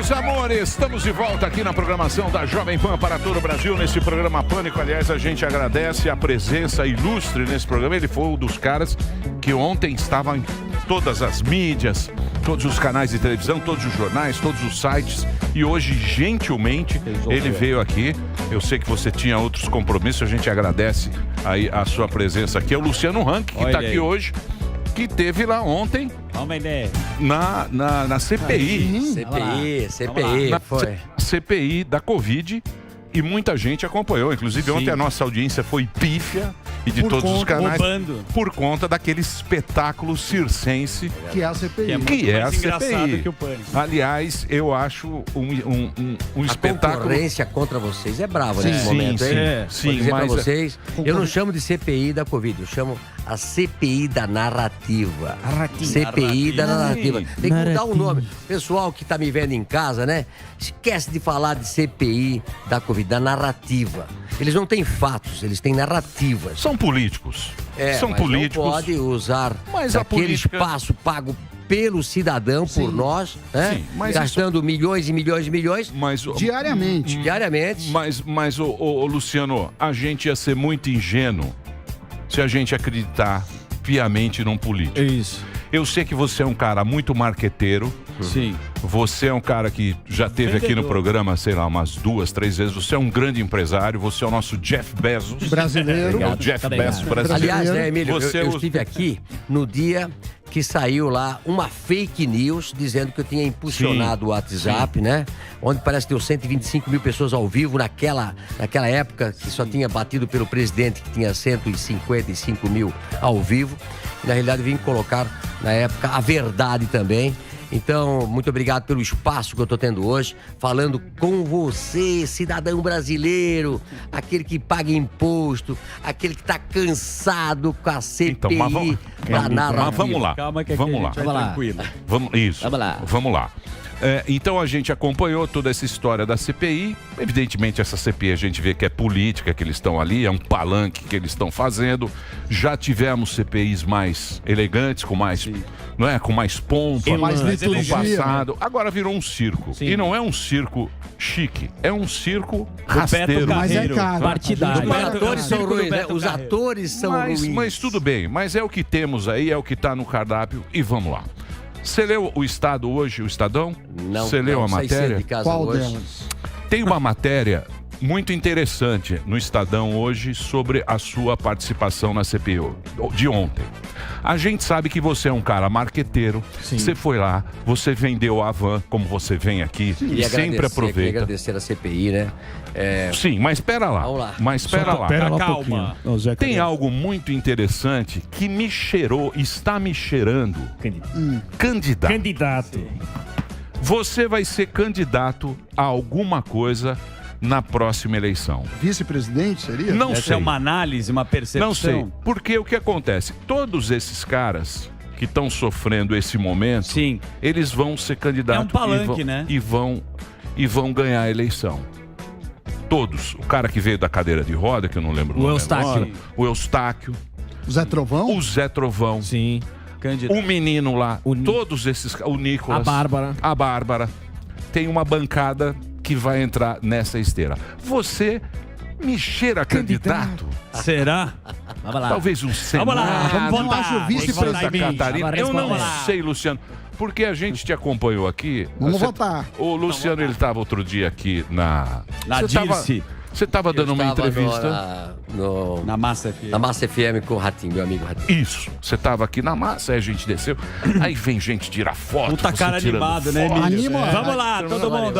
Meus amores, estamos de volta aqui na programação da Jovem Pan para todo o Brasil, nesse programa Pânico. Aliás, a gente agradece a presença ilustre nesse programa. Ele foi um dos caras que ontem estava em todas as mídias, todos os canais de televisão, todos os jornais, todos os sites. E hoje, gentilmente, ele veio aqui. Eu sei que você tinha outros compromissos, a gente agradece aí a sua presença aqui. É o Luciano Huck, que está aqui hoje, que teve lá ontem na CPI. CPI, foi. CPI da Covid. E muita gente acompanhou. Inclusive, ontem a nossa audiência foi pífia e de todos os canais por conta daquele espetáculo circense que é a CPI. Que é a CPI. Que o Aliás, eu acho um espetáculo. A concorrência contra vocês é brava nesse momento, hein? Sim, vou dizer mas pra vocês, eu não chamo de CPI da Covid, eu chamo a CPI da narrativa. CPI da narrativa. Tem que mudar o nome. Pessoal que tá me vendo em casa, né? Esquece de falar de CPI da Covid, da narrativa. Eles não têm fatos, eles têm narrativas. São políticos. São políticos. Não pode usar aquele espaço pago pelo cidadão, por nós, né? Mas gastando milhões e milhões e milhões diariamente. Mas Luciano, a gente ia ser muito ingênuo se a gente acreditar piamente num político. Isso. Eu sei que você é um cara muito marqueteiro. Sim. Você é um cara que já esteve aqui no programa, sei lá, umas 2, 3 vezes. Você é um grande empresário. Você é o nosso Jeff Bezos. Brasileiro. É o Jeff Bezos brasileiro. Aliás, né, Emílio, Você eu estive aqui no dia que saiu lá uma fake news dizendo que eu tinha impulsionado o WhatsApp, né? Onde parece que deu 125 mil pessoas ao vivo naquela época que só tinha batido pelo presidente, que tinha 155 mil ao vivo. E, na realidade, vim colocar, na época, a verdade também. Então, muito obrigado pelo espaço que eu estou tendo hoje, falando com você, cidadão brasileiro, aquele que paga imposto, aquele que está cansado com a CPI da narrativa. Mas vamos lá. Calma que vamos lá. Tranquilo. Vamos lá. Então a gente acompanhou toda essa história da CPI. Evidentemente, essa CPI a gente vê que é política, que eles estão ali, é um palanque que eles estão fazendo. Já tivemos CPIs mais elegantes, com mais, não é, com mais pompa, mais no passado. Agora virou um circo. E não é um circo chique, é um circo rasteiro. Mas é caro. Partidário. Os atores são ruins, né? Os atores são ruins. Mas tudo bem, mas é o que temos aí, é o que está no cardápio e vamos lá. Você leu o Estado hoje, o Estadão? Não. Você leu a saí cedo matéria? de casa Qual hoje. delas? Tem uma matéria muito interessante no Estadão hoje sobre a sua participação na CPI de ontem. A gente sabe que você é um cara marqueteiro. Você foi lá, você vendeu a van, como você vem aqui, e sempre aproveita. Queria agradecer a CPI, né? Sim, mas espera lá. Vamos lá. Mas espera lá. Calma. Tem algo muito interessante que me cheirou, está me cheirando. Candidato. Você vai ser candidato a alguma coisa na próxima eleição. Vice-presidente seria? Não Essa sei. é uma análise, uma percepção. Não sei. Porque o que acontece? Todos esses caras que estão sofrendo esse momento, eles vão ser candidatos. É um palanque, né? E vão ganhar a eleição. Todos. O cara que veio da cadeira de roda, que eu não lembro o nome agora. O Eustáquio. O Zé Trovão? O Zé Trovão. Sim. O menino lá. Todos esses. O Nicolas. A Bárbara. Tem uma bancada que vai entrar nessa esteira. Você me cheira candidato? Será? Vamos lá. Talvez um Senado. Vamos lá, vamos votar. acho vice-presidente. Santa Catarina. Eu não sei, Luciano. Porque a gente te acompanhou aqui. Vamos votar. O Luciano, ele estava outro dia aqui na Dirce. Você estava dando uma entrevista. Na Massa FM. Na Massa FM com o Ratinho, meu amigo Ratinho. Isso. Você estava aqui na Massa, aí a gente desceu. Aí vem gente tirar foto. Puta cara animado, né, Emílio? Anima. Vamos lá, todo mundo.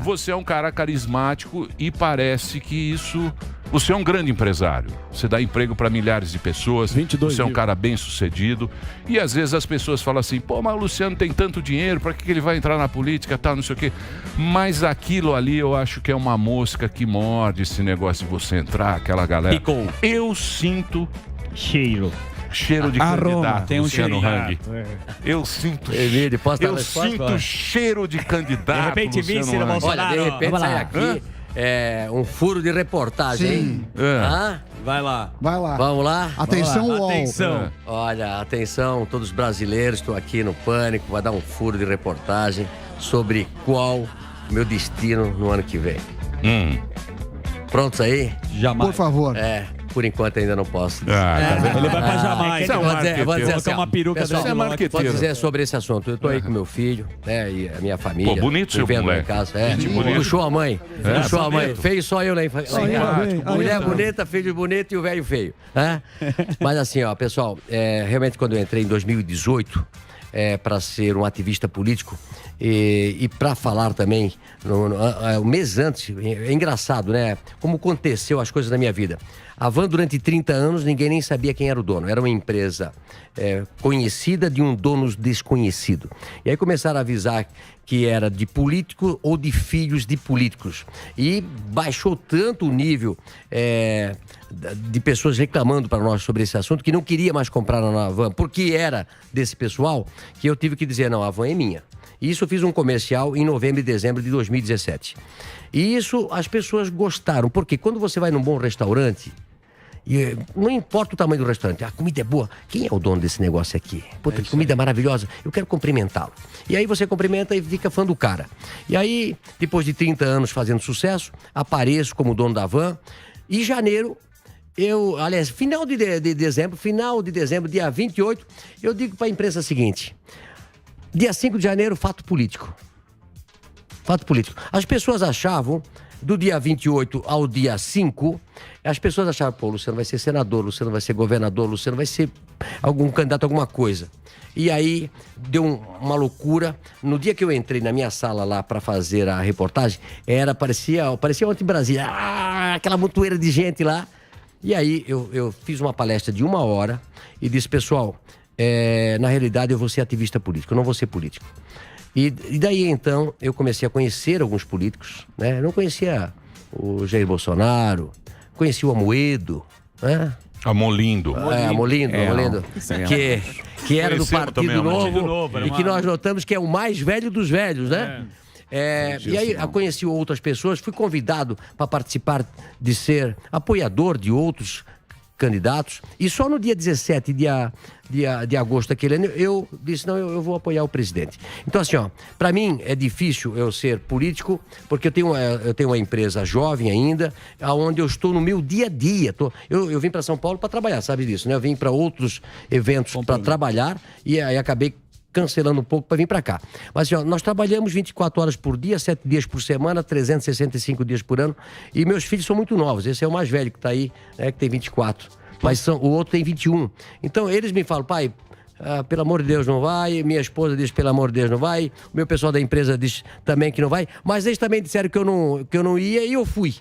Você é um cara carismático e parece que isso... Você é um grande empresário. Você dá emprego para milhares de pessoas. 22 você é um mil. cara bem sucedido. E às vezes as pessoas falam assim, pô, mas o Luciano tem tanto dinheiro, para que ele vai entrar na política, tal, não sei o quê. Mas aquilo ali eu acho que é uma mosca que morde esse negócio de você entrar, aquela galera. Picou. Eu sinto Cheiro. cheiro de candidato, tem um Luciano Hang. Eu sinto, eu sinto cheiro de candidato. De repente, vice no Bolsonaro. Olha, de repente sai aqui um furo de reportagem, hein? Vai lá. Vai lá. Vamos lá? Atenção, UOL. Atenção. Olha, atenção, todos os brasileiros, estou aqui no Pânico, vai dar um furo de reportagem. sobre qual o meu destino no ano que vem. Prontos aí? Jamais. Por favor. Por enquanto ainda não posso. Tá vendo? Ele vai pra Jamaica. Vou dizer assim, uma peruca pessoal, Você é marqueteiro. pode dizer sobre esse assunto. Eu tô aí com meu filho, né, e a minha família. Pô, bonito seu vivendo moleque. em casa. Gente bonita. Puxou a mãe. Puxou a mãe. bonito. Feio só eu, né? Mulher bonita, filho bonito e o velho feio. Né? Mas assim, ó, pessoal, realmente quando eu entrei em 2018 para ser um ativista político e para falar também, um mês antes, é engraçado, né? Como aconteceu as coisas na minha vida. A Van, durante 30 anos, ninguém nem sabia quem era o dono. Era uma empresa conhecida de um dono desconhecido. E aí começaram a avisar que era de político ou de filhos de políticos. E baixou tanto o nível de pessoas reclamando para nós sobre esse assunto que não queria mais comprar na Van, porque era desse pessoal, que eu tive que dizer, não, a Van é minha. E isso eu fiz um comercial em novembro e dezembro de 2017. E isso as pessoas gostaram, porque quando você vai num bom restaurante, e não importa o tamanho do restaurante, a comida é boa. Quem é o dono desse negócio aqui? Puta, que comida maravilhosa. Eu quero cumprimentá-lo. E aí você cumprimenta e fica fã do cara. E aí, depois de 30 anos fazendo sucesso, apareço como dono da Van. E em janeiro, final de dezembro, dia 28, eu digo para a imprensa o seguinte: dia 5 de janeiro, fato político. Fato político. As pessoas achavam, do dia 28 ao dia 5, as pessoas achavam, pô, Luciano vai ser senador, Luciano vai ser governador, Luciano vai ser algum candidato a alguma coisa. E aí, deu uma loucura. No dia que eu entrei na minha sala lá para fazer a reportagem, parecia ontem em Brasília, aquela montoeira de gente lá. E aí, eu fiz uma palestra de 1 hora e disse, pessoal, na realidade eu vou ser ativista político, eu não vou ser político. E daí, então, eu comecei a conhecer alguns políticos, né? Eu não conhecia o Jair Bolsonaro, conheci o Amoedo, né? Amolindo. Amolindo. Que era do Partido Novo e que nós notamos que é o mais velho dos velhos, né? E aí eu conheci outras pessoas, fui convidado para participar de ser apoiador de outros candidatos, e só no dia 17 de agosto daquele ano eu disse, não, eu vou apoiar o presidente. Então assim, ó, para mim é difícil eu ser político, porque eu tenho uma empresa jovem ainda, onde eu estou no meu dia a dia. Eu vim para São Paulo para trabalhar, sabe disso, né? Eu vim para outros eventos para trabalhar e aí acabei cancelando um pouco para vir para cá. Mas assim, ó, nós trabalhamos 24 horas por dia, 7 dias por semana, 365 dias por ano, e meus filhos são muito novos. Esse é o mais velho que está aí, né, que tem 24, mas o outro tem 21. Então eles me falam, pai, pelo amor de Deus não vai, minha esposa diz pelo amor de Deus não vai, o meu pessoal da empresa diz também que não vai, mas eles também disseram que eu não ia e eu fui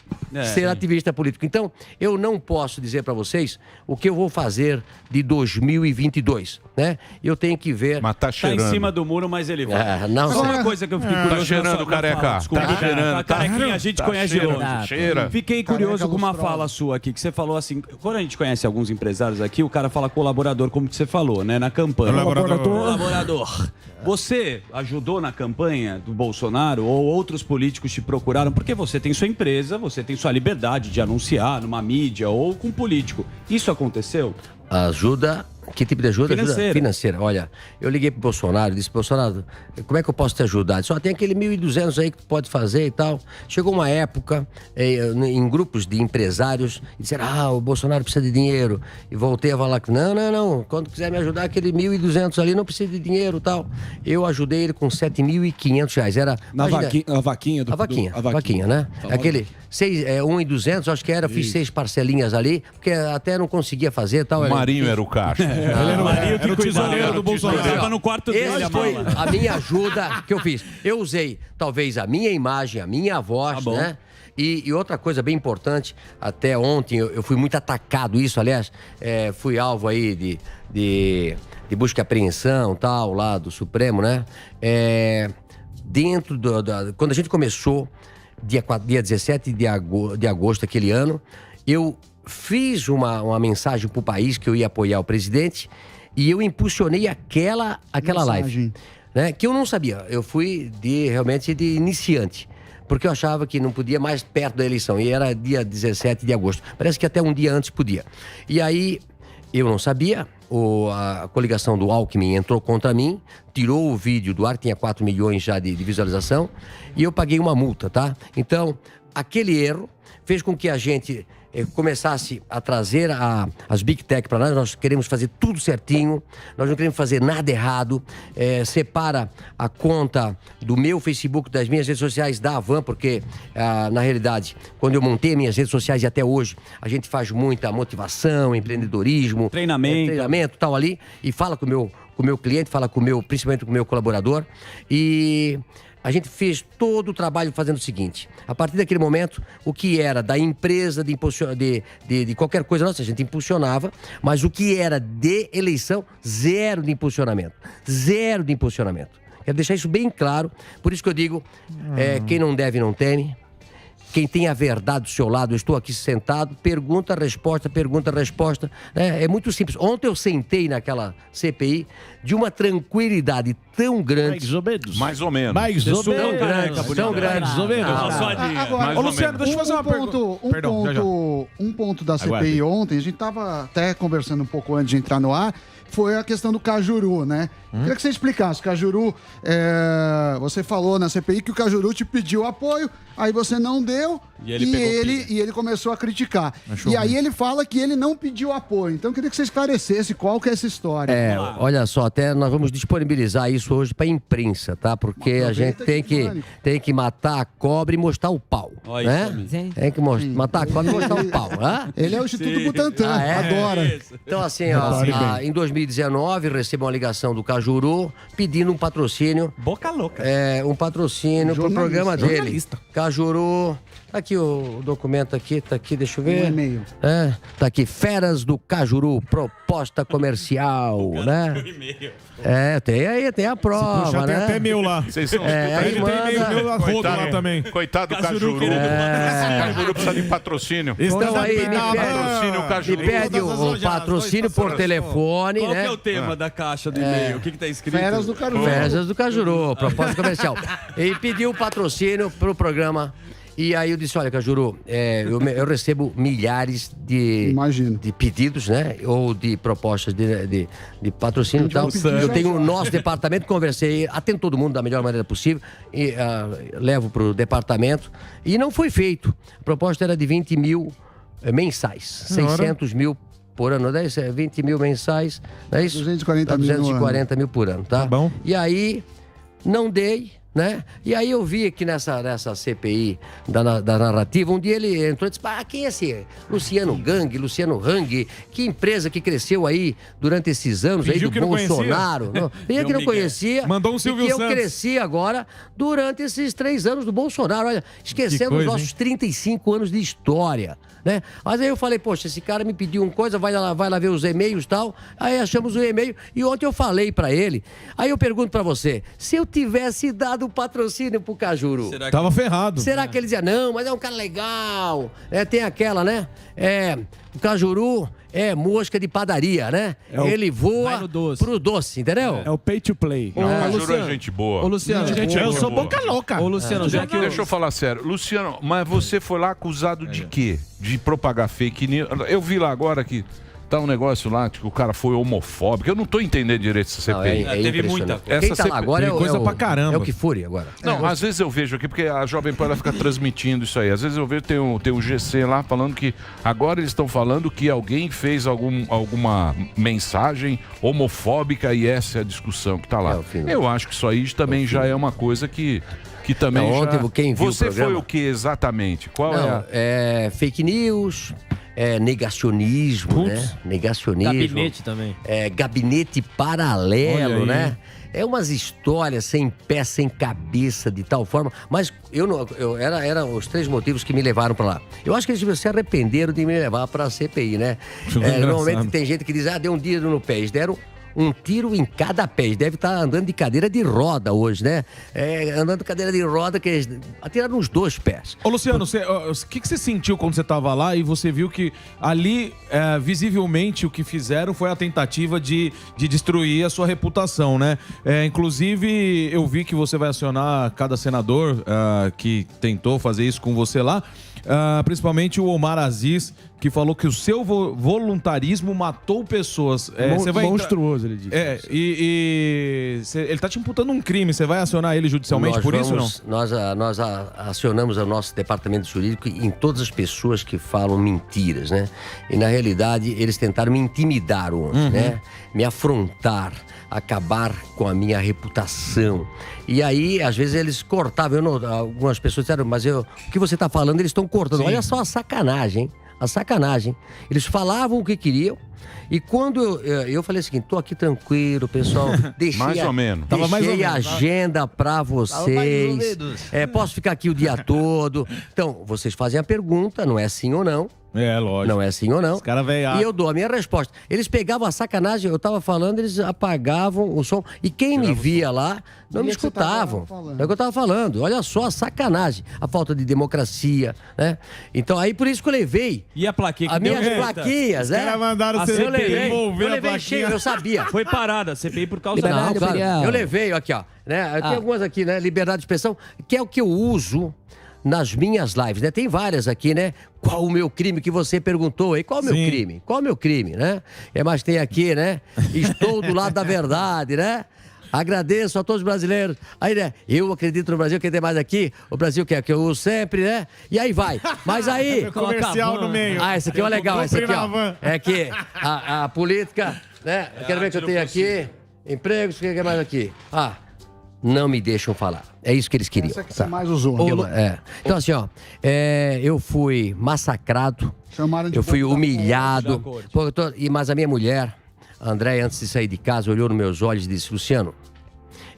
ser ativista político. Então eu não posso dizer para vocês o que eu vou fazer de 2022, né? Eu tenho que ver. Mas tá cheirando. Tá em cima do muro, mas ele vai. Não, só uma coisa que eu fiquei curioso. Tá cheirando, careca. Desculpa, cheirando. Carequinha, a gente conhece de longe. Cheira. Fiquei curioso com uma fala sua aqui, que você falou assim, quando a gente conhece alguns empresários aqui, o cara fala colaborador, como que você falou, né? Na campanha. Colaborador. Você ajudou na campanha do Bolsonaro ou outros políticos te procuraram? Porque você tem sua empresa, você tem sua liberdade de anunciar numa mídia ou com um político. Isso aconteceu? Ajuda. Que tipo de ajuda? Financeira. Ajuda financeira. Olha, eu liguei pro Bolsonaro e disse, Bolsonaro, como é que eu posso te ajudar? Só tem aquele 1.200 aí que tu pode fazer e tal. Chegou uma época, em grupos de empresários, e disseram, o Bolsonaro precisa de dinheiro. E voltei a falar que não, quando quiser me ajudar, aquele 1.200 ali não precisa de dinheiro e tal. Eu ajudei ele com R$7.500. Era A vaquinha, né? Aquele 1.200, acho que era, fiz 6 parcelinhas ali, porque até não conseguia fazer e tal. O Marinho era o caixa. Ele era o Marinho que cuidava do Bolsonaro. Estava no quarto dele, essa foi a minha ajuda que eu fiz. Eu usei, talvez, a minha imagem, a minha voz, né? E outra coisa bem importante, até ontem eu fui muito atacado, isso, aliás, fui alvo aí de busca e apreensão, tal, lá do Supremo, né? Dentro quando a gente começou, dia 17 de agosto daquele ano, eu fiz uma mensagem pro país que eu ia apoiar o presidente e eu impulsionei aquela live, né? Que eu não sabia, eu fui realmente de iniciante, porque eu achava que não podia mais perto da eleição, e era dia 17 de agosto, parece que até um dia antes podia. E aí Eu não sabia, a coligação do Alckmin entrou contra mim, tirou o vídeo do ar, tinha 4 milhões já de visualização, e eu paguei uma multa, tá? Então, aquele erro fez com que a gente começasse a trazer as Big Tech para nós queremos fazer tudo certinho, nós não queremos fazer nada errado, separa a conta do meu Facebook, das minhas redes sociais da Havan, porque na realidade, quando eu montei minhas redes sociais e até hoje, a gente faz muita motivação, empreendedorismo, treinamento tal ali, e fala com o meu cliente, fala principalmente com o meu colaborador, e a gente fez todo o trabalho fazendo o seguinte: a partir daquele momento, o que era da empresa, de qualquer coisa nossa, a gente impulsionava, mas o que era de eleição, zero de impulsionamento. Zero de impulsionamento. Quero deixar isso bem claro, por isso que eu digo, quem não deve não teme. Quem tem a verdade do seu lado, eu estou aqui sentado, pergunta, resposta. É muito simples. Ontem eu sentei naquela CPI de uma tranquilidade tão grande. Mais ou menos. Tão grande. Agora, Ô, Luciano, deixa eu fazer uma pergunta. Um ponto da CPI ontem, a gente estava até conversando um pouco antes de entrar no ar, foi a questão do Cajuru, né? Queria que você explicasse. Cajuru, você falou na CPI que o Cajuru te pediu apoio, aí você não deu e ele começou a criticar. E aí ele fala que ele não pediu apoio. Então eu queria que você esclarecesse qual que é essa história. Olha só, até nós vamos disponibilizar isso hoje para a imprensa, tá? Porque a gente tem que matar a cobra e mostrar o pau, né? Tem que matar a cobra e mostrar o pau, né? Ele é o Instituto Butantan, adora. Então assim, em 2019 recebo uma ligação do Cajuru pedindo um patrocínio. Boca louca. Um patrocínio pro programa dele. Cajuru. Tá aqui o documento aqui, deixa eu ver. Um e-mail. Tá aqui, Feras do Cajuru, proposta comercial, né? Tem a prova, né? Tem até meu lá. Vocês são Ele tem meu rodo lá também. Coitado do Cajuru. O Cajuru precisa de patrocínio. Então aí Cajuru. me pede o patrocínio por telefone, Qual né? que é o tema da caixa do e-mail? O que tá escrito? Feras do Cajuru. Feras do Cajuru, proposta comercial. Ele pediu o patrocínio pro programa. E aí eu disse, olha, Cajuru, eu recebo milhares de pedidos, né? Ou de propostas de patrocínio e tal. Eu tenho o nosso departamento, conversei, atendo todo mundo da melhor maneira possível, e levo pro departamento. E não foi feito. A proposta era de 20 mil mensais, 600 mil por ano, 20 mil mensais, não é isso? 240 mil por ano, tá? Bom. E aí, não dei, né? E aí eu vi aqui nessa CPI da narrativa, um dia ele entrou e disse, quem é esse Luciano Hang? Que empresa que cresceu aí durante esses anos aí do Bolsonaro? Ele que não conhecia. Mandou um Silvio Santos. Santos. Eu cresci agora durante esses 3 anos do Bolsonaro. Olha, esquecendo os nossos 35 anos de história, né? Mas aí eu falei, poxa, esse cara me pediu uma coisa, vai lá ver os e-mails e tal. Aí achamos o e-mail e ontem eu falei pra ele. Aí eu pergunto pra você, se eu tivesse dado patrocínio pro Cajuru, Tava ferrado. será que ele dizia, não, mas é um cara legal, tem aquela, né? O Cajuru é mosca de padaria, né? Ele voa pro doce, entendeu? É o pay to play. Não, o Cajuru é gente boa. Ô, Luciano, eu sou boca louca. Ô, Luciano, Deixa eu falar sério. Luciano, mas você foi lá acusado de quê? De propagar fake news? Eu vi lá agora que tá um negócio lá, que o cara foi homofóbico. Eu não tô entendendo direito essa CPI. Teve muita. Quem tá lá agora coisa pra caramba. É o que fure agora. Não, às vezes eu vejo aqui, porque a Jovem Pan ela fica transmitindo isso aí. Às vezes eu vejo, tem o GC lá falando que agora eles estão falando que alguém fez alguma mensagem homofóbica e essa é a discussão que tá lá. Eu acho que isso aí também já é uma coisa que também não, ontem, já... quem viu Você o programa... foi o que exatamente? Qual fake news... negacionismo, né? Negacionismo. Gabinete também. Gabinete paralelo, né? É umas histórias sem pé, sem cabeça, de tal forma. Mas eram os 3 motivos que me levaram pra lá. Eu acho que eles se arrependeram de me levar pra CPI, né? Normalmente tem gente que diz, deu um tiro no pé. Eles deram um tiro em cada pé. Eles devem estar andando de cadeira de roda hoje, né? Andando de cadeira de roda, que eles atiraram nos 2 pés. Ô, Luciano, o que você sentiu quando você estava lá e você viu que ali, visivelmente, o que fizeram foi a tentativa de destruir a sua reputação, né? Inclusive, eu vi que você vai acionar cada senador que tentou fazer isso com você lá, principalmente o Omar Aziz, que falou que o seu voluntarismo matou pessoas. Você vai monstruoso, ele disse. Ele tá te imputando um crime. Você vai acionar ele judicialmente por isso ou não? Nós acionamos o nosso departamento jurídico em todas as pessoas que falam mentiras, né? E na realidade eles tentaram me intimidar ontem, né? Me afrontar, acabar com a minha reputação. E aí, às vezes, eles cortavam. Algumas pessoas disseram, mas o que você está falando, eles estão cortando. Sim. Olha só a sacanagem, a sacanagem. Eles falavam o que queriam. E quando eu falei o seguinte, tô aqui tranquilo, pessoal, deixei, mais ou menos. Deixei a agenda pra vocês. Posso ficar aqui o dia todo. Então, vocês fazem a pergunta, não é sim ou não. Lógico. Não é sim ou não. Os cara e eu dou a minha resposta. Eles pegavam a sacanagem, eu tava falando, eles apagavam o som. E quem me via lá, não me escutavam. É o que eu tava falando. Olha só a sacanagem, a falta de democracia, né? Então, aí por isso que eu levei. E a plaquinha que as minhas plaquinhas, né? Os caras mandaram você devolver a plaquinha. Cheio, eu sabia. Foi parada, a CPI por causa disso. Não, claro. Eu levei, aqui, ó. Né? Tem algumas aqui, né? Liberdade de expressão, que é o que eu uso nas minhas lives, né? Tem várias aqui, né? Qual o meu crime que você perguntou aí? Qual o meu crime? Qual o meu crime, né? Mas tem aqui, né? Estou do lado da verdade, né? Agradeço a todos os brasileiros. Aí, né? Eu acredito no Brasil, quem tem mais aqui? O Brasil quer que eu uso sempre, né? E aí vai. Mas aí... comercial no meio. Esse aqui é legal, esse aqui, ó. É que a política, né? Quero ver o que eu tenho aqui. Empregos, o que é mais aqui? Não me deixam falar. É isso que eles queriam. Essa que você mais usou. Então, assim, ó, eu fui massacrado, eu fui humilhado. Mas a minha mulher, a Andréia, antes de sair de casa, olhou nos meus olhos e disse, Luciano,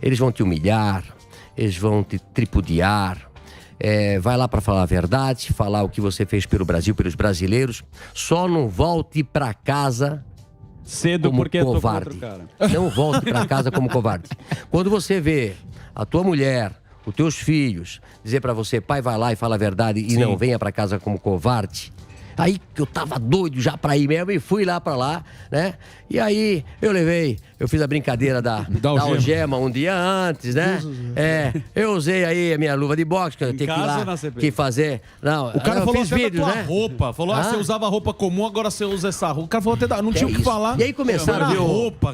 eles vão te humilhar, eles vão te tripudiar, vai lá para falar a verdade, falar o que você fez pelo Brasil, pelos brasileiros, só não volte para casa cedo como porque covarde. Não volte para casa como covarde. Quando você vê a tua mulher, os teus filhos, dizer para você, pai, vai lá e fala a verdade e não venha para casa como covarde. Aí que eu tava doido já pra ir mesmo e fui lá pra lá, né? E aí eu fiz a brincadeira da algema um dia antes, né? Eu usei aí a minha luva de boxe, que eu tenho que fazer. Não, o cara falou fiz vídeos, da tua roupa. Falou, você usava roupa comum, agora você usa essa roupa. O cara falou até, não tinha o que falar. E aí começaram a ver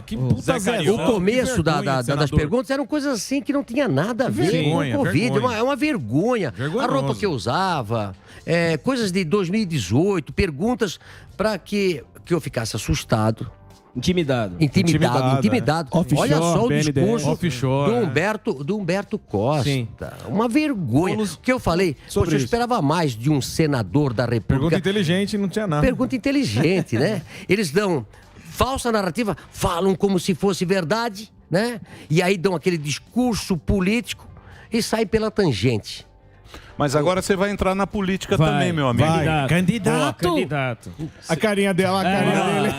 que puta o começo das perguntas eram coisas assim que não tinha nada a ver com o Covid. É uma vergonha. A roupa que eu usava, coisas de 2018, perguntas para que eu ficasse assustado. Intimidado. Olha só o discurso do Humberto Costa. Sim. Uma vergonha. O que eu falei, eu esperava mais de um senador da República. Pergunta inteligente, não tinha nada. Pergunta inteligente, né? Eles dão falsa narrativa, falam como se fosse verdade, né? E aí dão aquele discurso político e saem pela tangente. Mas agora você vai entrar na política também, meu amigo. Candidato. A carinha dela, a carinha dele.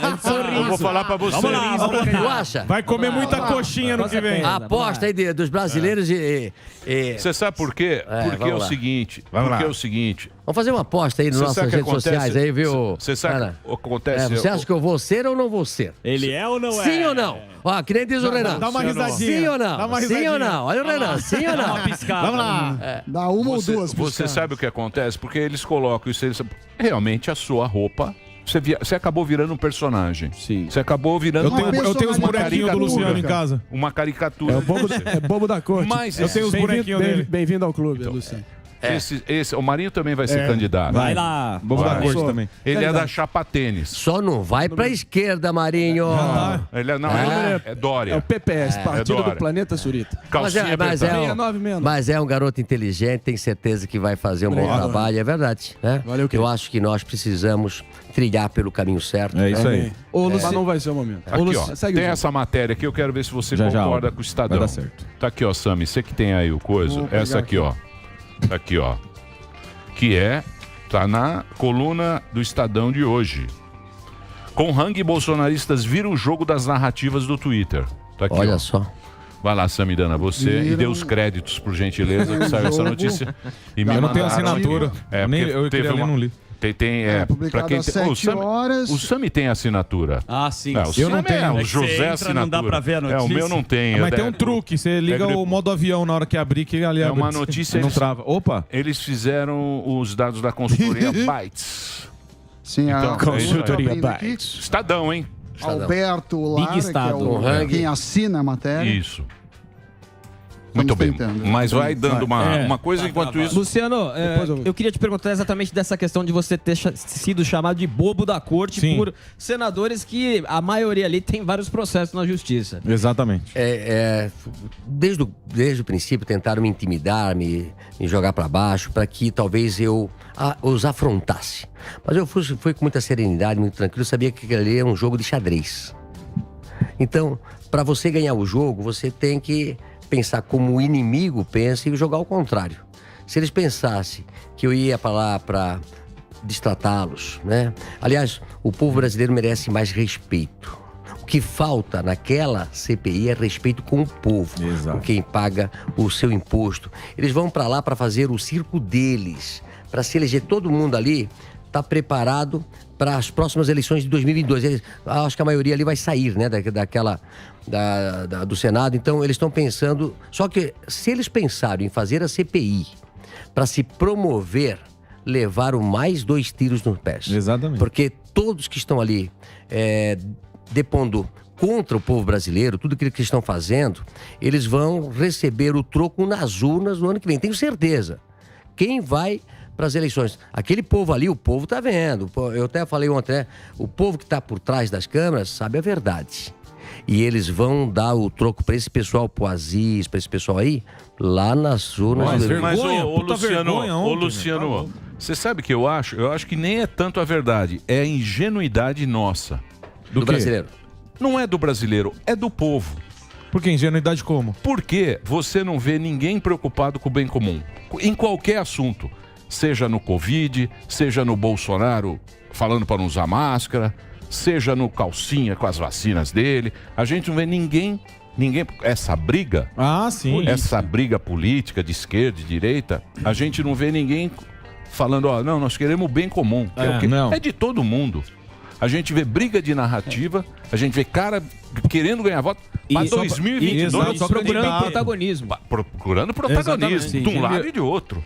Eu vou falar pra você. Tu acha? Vai comer muita coxinha no que vem. A aposta aí dos brasileiros Você sabe por quê? Porque é o seguinte. Vamos fazer uma aposta aí nas nossas redes sociais aí, viu? Você sabe o que acontece? Você acha que eu vou ser ou não vou ser? Ele é ou não é? Sim ou não? Ó, que nem diz o Renan. Dá uma risadinha. Sim ou não? Sim ou não? Olha o Renan. Sim ou não? Vamos lá. Dá uma ou duas. Você sabe o que acontece? Porque eles colocam isso. Realmente a sua roupa. Você acabou virando um personagem. Sim. Você acabou virando eu tenho os bonequinhos do Luciano em casa. Uma caricatura. É bobo da corte. Mas eu tenho os bonequinhos dele. Bem-vindo ao clube, Luciano. O Marinho também vai ser candidato. Vai lá. Bobo da corte também. Ele é da chapa tênis. Só não vai pra esquerda, Marinho. Ele é Dória. É o PPS, Partido do Planeta Surita. Mas é um garoto inteligente, tem certeza que vai fazer um bom trabalho, é verdade. Né? Eu acho que nós precisamos trilhar pelo caminho certo. É isso aí. Mas não vai ser o momento. Aqui, ó, tem essa matéria aqui, eu quero ver se você concorda com o Estadão. Vai dar certo. Tá aqui, ó, Sami, você que tem aí o coisa. Essa aqui, ó. Tá aqui, ó. Tá na coluna do Estadão de hoje. Com rangue, bolsonaristas viram o jogo das narrativas do Twitter. Tá aqui, olha só. Vai lá, Samidana, você e dê os créditos, por gentileza, que saiu essa notícia. E eu não tenho assinatura. Eu queria ler, não li. Pra quem tem, o Sami tem assinatura. Ah, sim. Eu não tenho. O José assinatura. Não dá pra ver a notícia. O meu não tem. Mas tem um truque. Você liga o modo avião na hora que abrir, que ali abre. É uma notícia. Não trava. Opa! Eles fizeram os dados da consultoria Bytes. Sim, Então, Consultoria tá aqui. Bytes. Estadão, hein? Alberto Lara, Estado. que é quem assina a matéria. Isso. Muito bem. tentando. Mas vai dando uma coisa Tá enquanto isso. Luciano, eu queria te perguntar exatamente dessa questão de você ter sido chamado de bobo da corte Sim. por senadores que a maioria ali tem vários processos na justiça. Exatamente. Desde o princípio tentaram me intimidar, me jogar para baixo, para que talvez eu os afrontasse. Mas eu fui com muita serenidade, muito tranquilo, sabia que aquilo ali é um jogo de xadrez. Então, para você ganhar o jogo, você tem que pensar como o inimigo pensa e jogar ao contrário. Se eles pensassem que eu ia para lá para destratá-los, né? Aliás, o povo brasileiro merece mais respeito. O que falta naquela CPI é respeito com o povo, com quem paga o seu imposto. Eles vão para lá para fazer o circo deles, para se eleger. Todo mundo ali está preparado para as próximas eleições de 2022. Acho que a maioria ali vai sair, né, do Senado. Então, eles estão pensando... Só que se eles pensaram em fazer a CPI para se promover, levaram mais 2 tiros nos pés. Exatamente. Porque todos que estão ali depondo contra o povo brasileiro, tudo aquilo que eles estão fazendo, eles vão receber o troco nas urnas no ano que vem. Tenho certeza. Quem vai para as eleições? Aquele povo ali, o povo tá vendo. Eu até falei ontem, né? O povo que está por trás das câmeras sabe a verdade. E eles vão dar o troco para esse pessoal, pro Aziz, para esse pessoal aí, lá nas urnas. Mas Luciano, você sabe o que eu acho? Eu acho que nem é tanto a verdade, é a ingenuidade nossa. Do brasileiro. Não é do brasileiro, é do povo. Por que ingenuidade como? Porque você não vê ninguém preocupado com o bem comum. Em qualquer assunto. Seja no Covid, seja no Bolsonaro falando para não usar máscara, seja no Calcinha com as vacinas dele. A gente não vê ninguém... Essa briga... Essa briga política de esquerda e direita, a gente não vê ninguém falando, não, nós queremos o bem comum. Que é o quê? É de todo mundo. A gente vê briga de narrativa, a gente vê cara querendo ganhar voto para 2022. Procurando protagonismo. Procurando protagonismo, de um lado e de outro.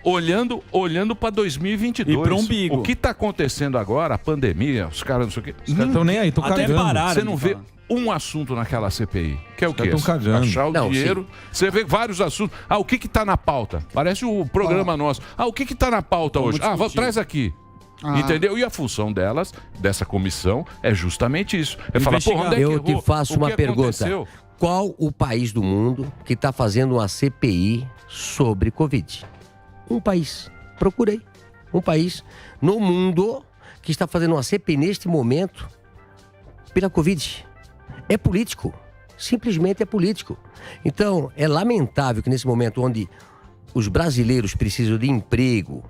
Olhando para 2022. E para umbigo. O que está acontecendo agora, a pandemia, os caras não sei o quê. Os caras estão nem aí, estão cagando. Você não vê um assunto naquela CPI, que é o quê? Estão cagando. Achar o dinheiro. Você vê vários assuntos. O que está na pauta? Parece o programa nosso. O que está na pauta hoje? Traz aqui. Entendeu? E a função dessa comissão, é justamente isso. É falar, onde é que eu te faço uma pergunta. Qual o país do mundo que está fazendo uma CPI sobre Covid? Um país. Procurei. Um país no mundo que está fazendo uma CPI neste momento pela Covid. É político. Simplesmente é político. Então, é lamentável que nesse momento onde os brasileiros precisam de emprego,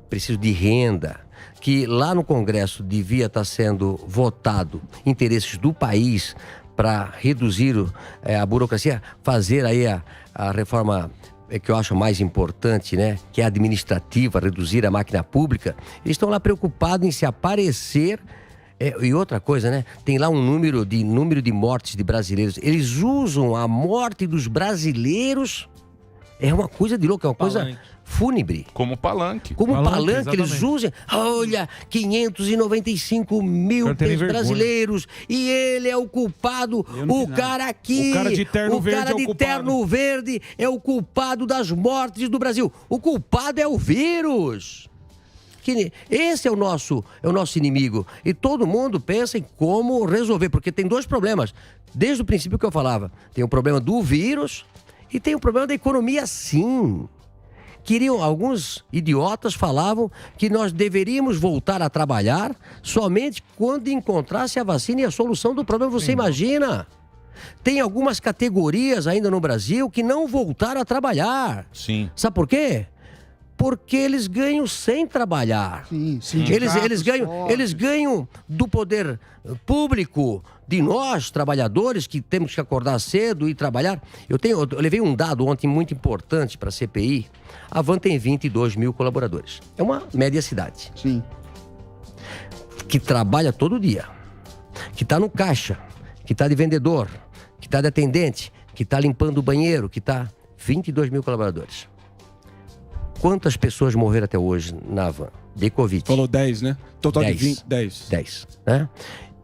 precisam de renda, que lá no Congresso devia estar sendo votado interesses do país para reduzir a burocracia, fazer aí a reforma que eu acho mais importante, né, que é a administrativa, reduzir a máquina pública. Eles estão lá preocupados em se aparecer. E outra coisa, né? Tem lá um número de mortes de brasileiros. Eles usam a morte dos brasileiros. É uma coisa de louco, é uma coisa fúnebre. Como palanque. Como palanque, eles usam. Olha, 595 mil brasileiros. E ele é o culpado. O cara aqui. O cara de terno verde é o culpado. Terno verde é o culpado das mortes do Brasil. O culpado é o vírus. Esse é o nosso inimigo. E todo mundo pensa em como resolver, porque tem 2 problemas. Desde o princípio que eu falava. Tem o problema do vírus e tem o problema da economia, sim. Alguns idiotas falavam que nós deveríamos voltar a trabalhar somente quando encontrasse a vacina e a solução do problema. Você imagina? Tem algumas categorias ainda no Brasil que não voltaram a trabalhar. Sim. Sabe por quê? Porque eles ganham sem trabalhar. Sim, eles ganham do poder público, de nós, trabalhadores, que temos que acordar cedo e trabalhar. Eu levei um dado ontem muito importante para a CPI. A Van tem 22 mil colaboradores. É uma média cidade. Sim. Que trabalha todo dia. Que está no caixa. Que está de vendedor. Que está de atendente. Que está limpando o banheiro. Que está 22 mil colaboradores. quantas pessoas morreram até hoje na van de Covid? Falou 10, né? Total 10. de 20, 10. 10, né?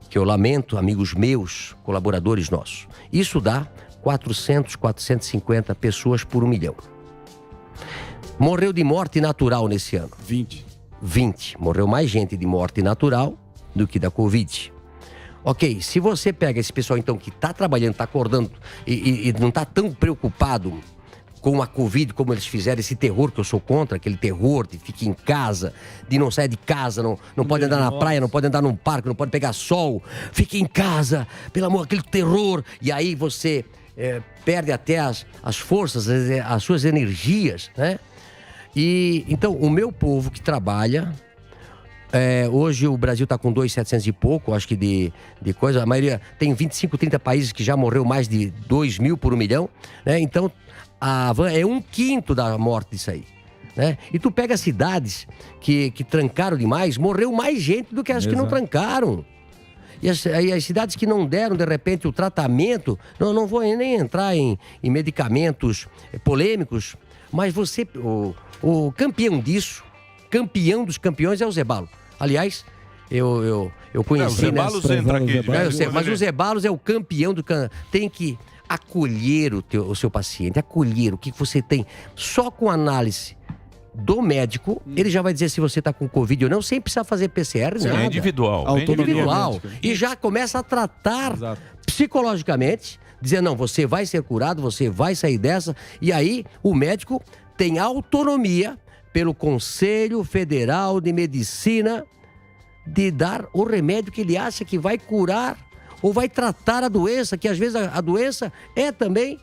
Que eu lamento, amigos meus, colaboradores nossos. Isso dá 400, 450 pessoas por 1 milhão. Morreu de morte natural nesse ano. 20. Morreu mais gente de morte natural do que da Covid. Ok, se você pega esse pessoal então que está trabalhando, está acordando e não está tão preocupado com a Covid como eles fizeram, esse terror que eu sou contra, aquele terror de ficar em casa, de não sair de casa, não pode andar na praia, não pode andar num parque, não pode pegar sol, fique em casa, pelo amor, aquele terror. E aí você perde até as forças, as suas energias, né? E então o meu povo que trabalha... hoje o Brasil está com 2.700 e pouco, acho que de coisa. A maioria tem 25, 30 países que já morreu mais de 2 mil por 1 milhão, né? Então a van é 1/5 da morte disso aí, né? E tu pega cidades que trancaram demais, morreu mais gente do que as que não trancaram. E as cidades que não deram, de repente, o tratamento, não vou nem entrar em medicamentos polêmicos, mas você, o campeão disso, campeão dos campeões é o Zeballo. Aliás, eu conheci... O Zeballos entra aqui. Eu sei, mas o Zeballos é o campeão do... Tem que acolher o seu paciente, acolher o que você tem. Só com análise do médico, ele já vai dizer se você está com Covid ou não, sem precisar fazer PCR, Sim, nada. é individual. Individual. E já começa a tratar psicologicamente, dizendo, não, você vai ser curado, você vai sair dessa. E aí, o médico tem autonomia pelo Conselho Federal de Medicina de dar o remédio que ele acha que vai curar ou vai tratar a doença, que às vezes a doença é também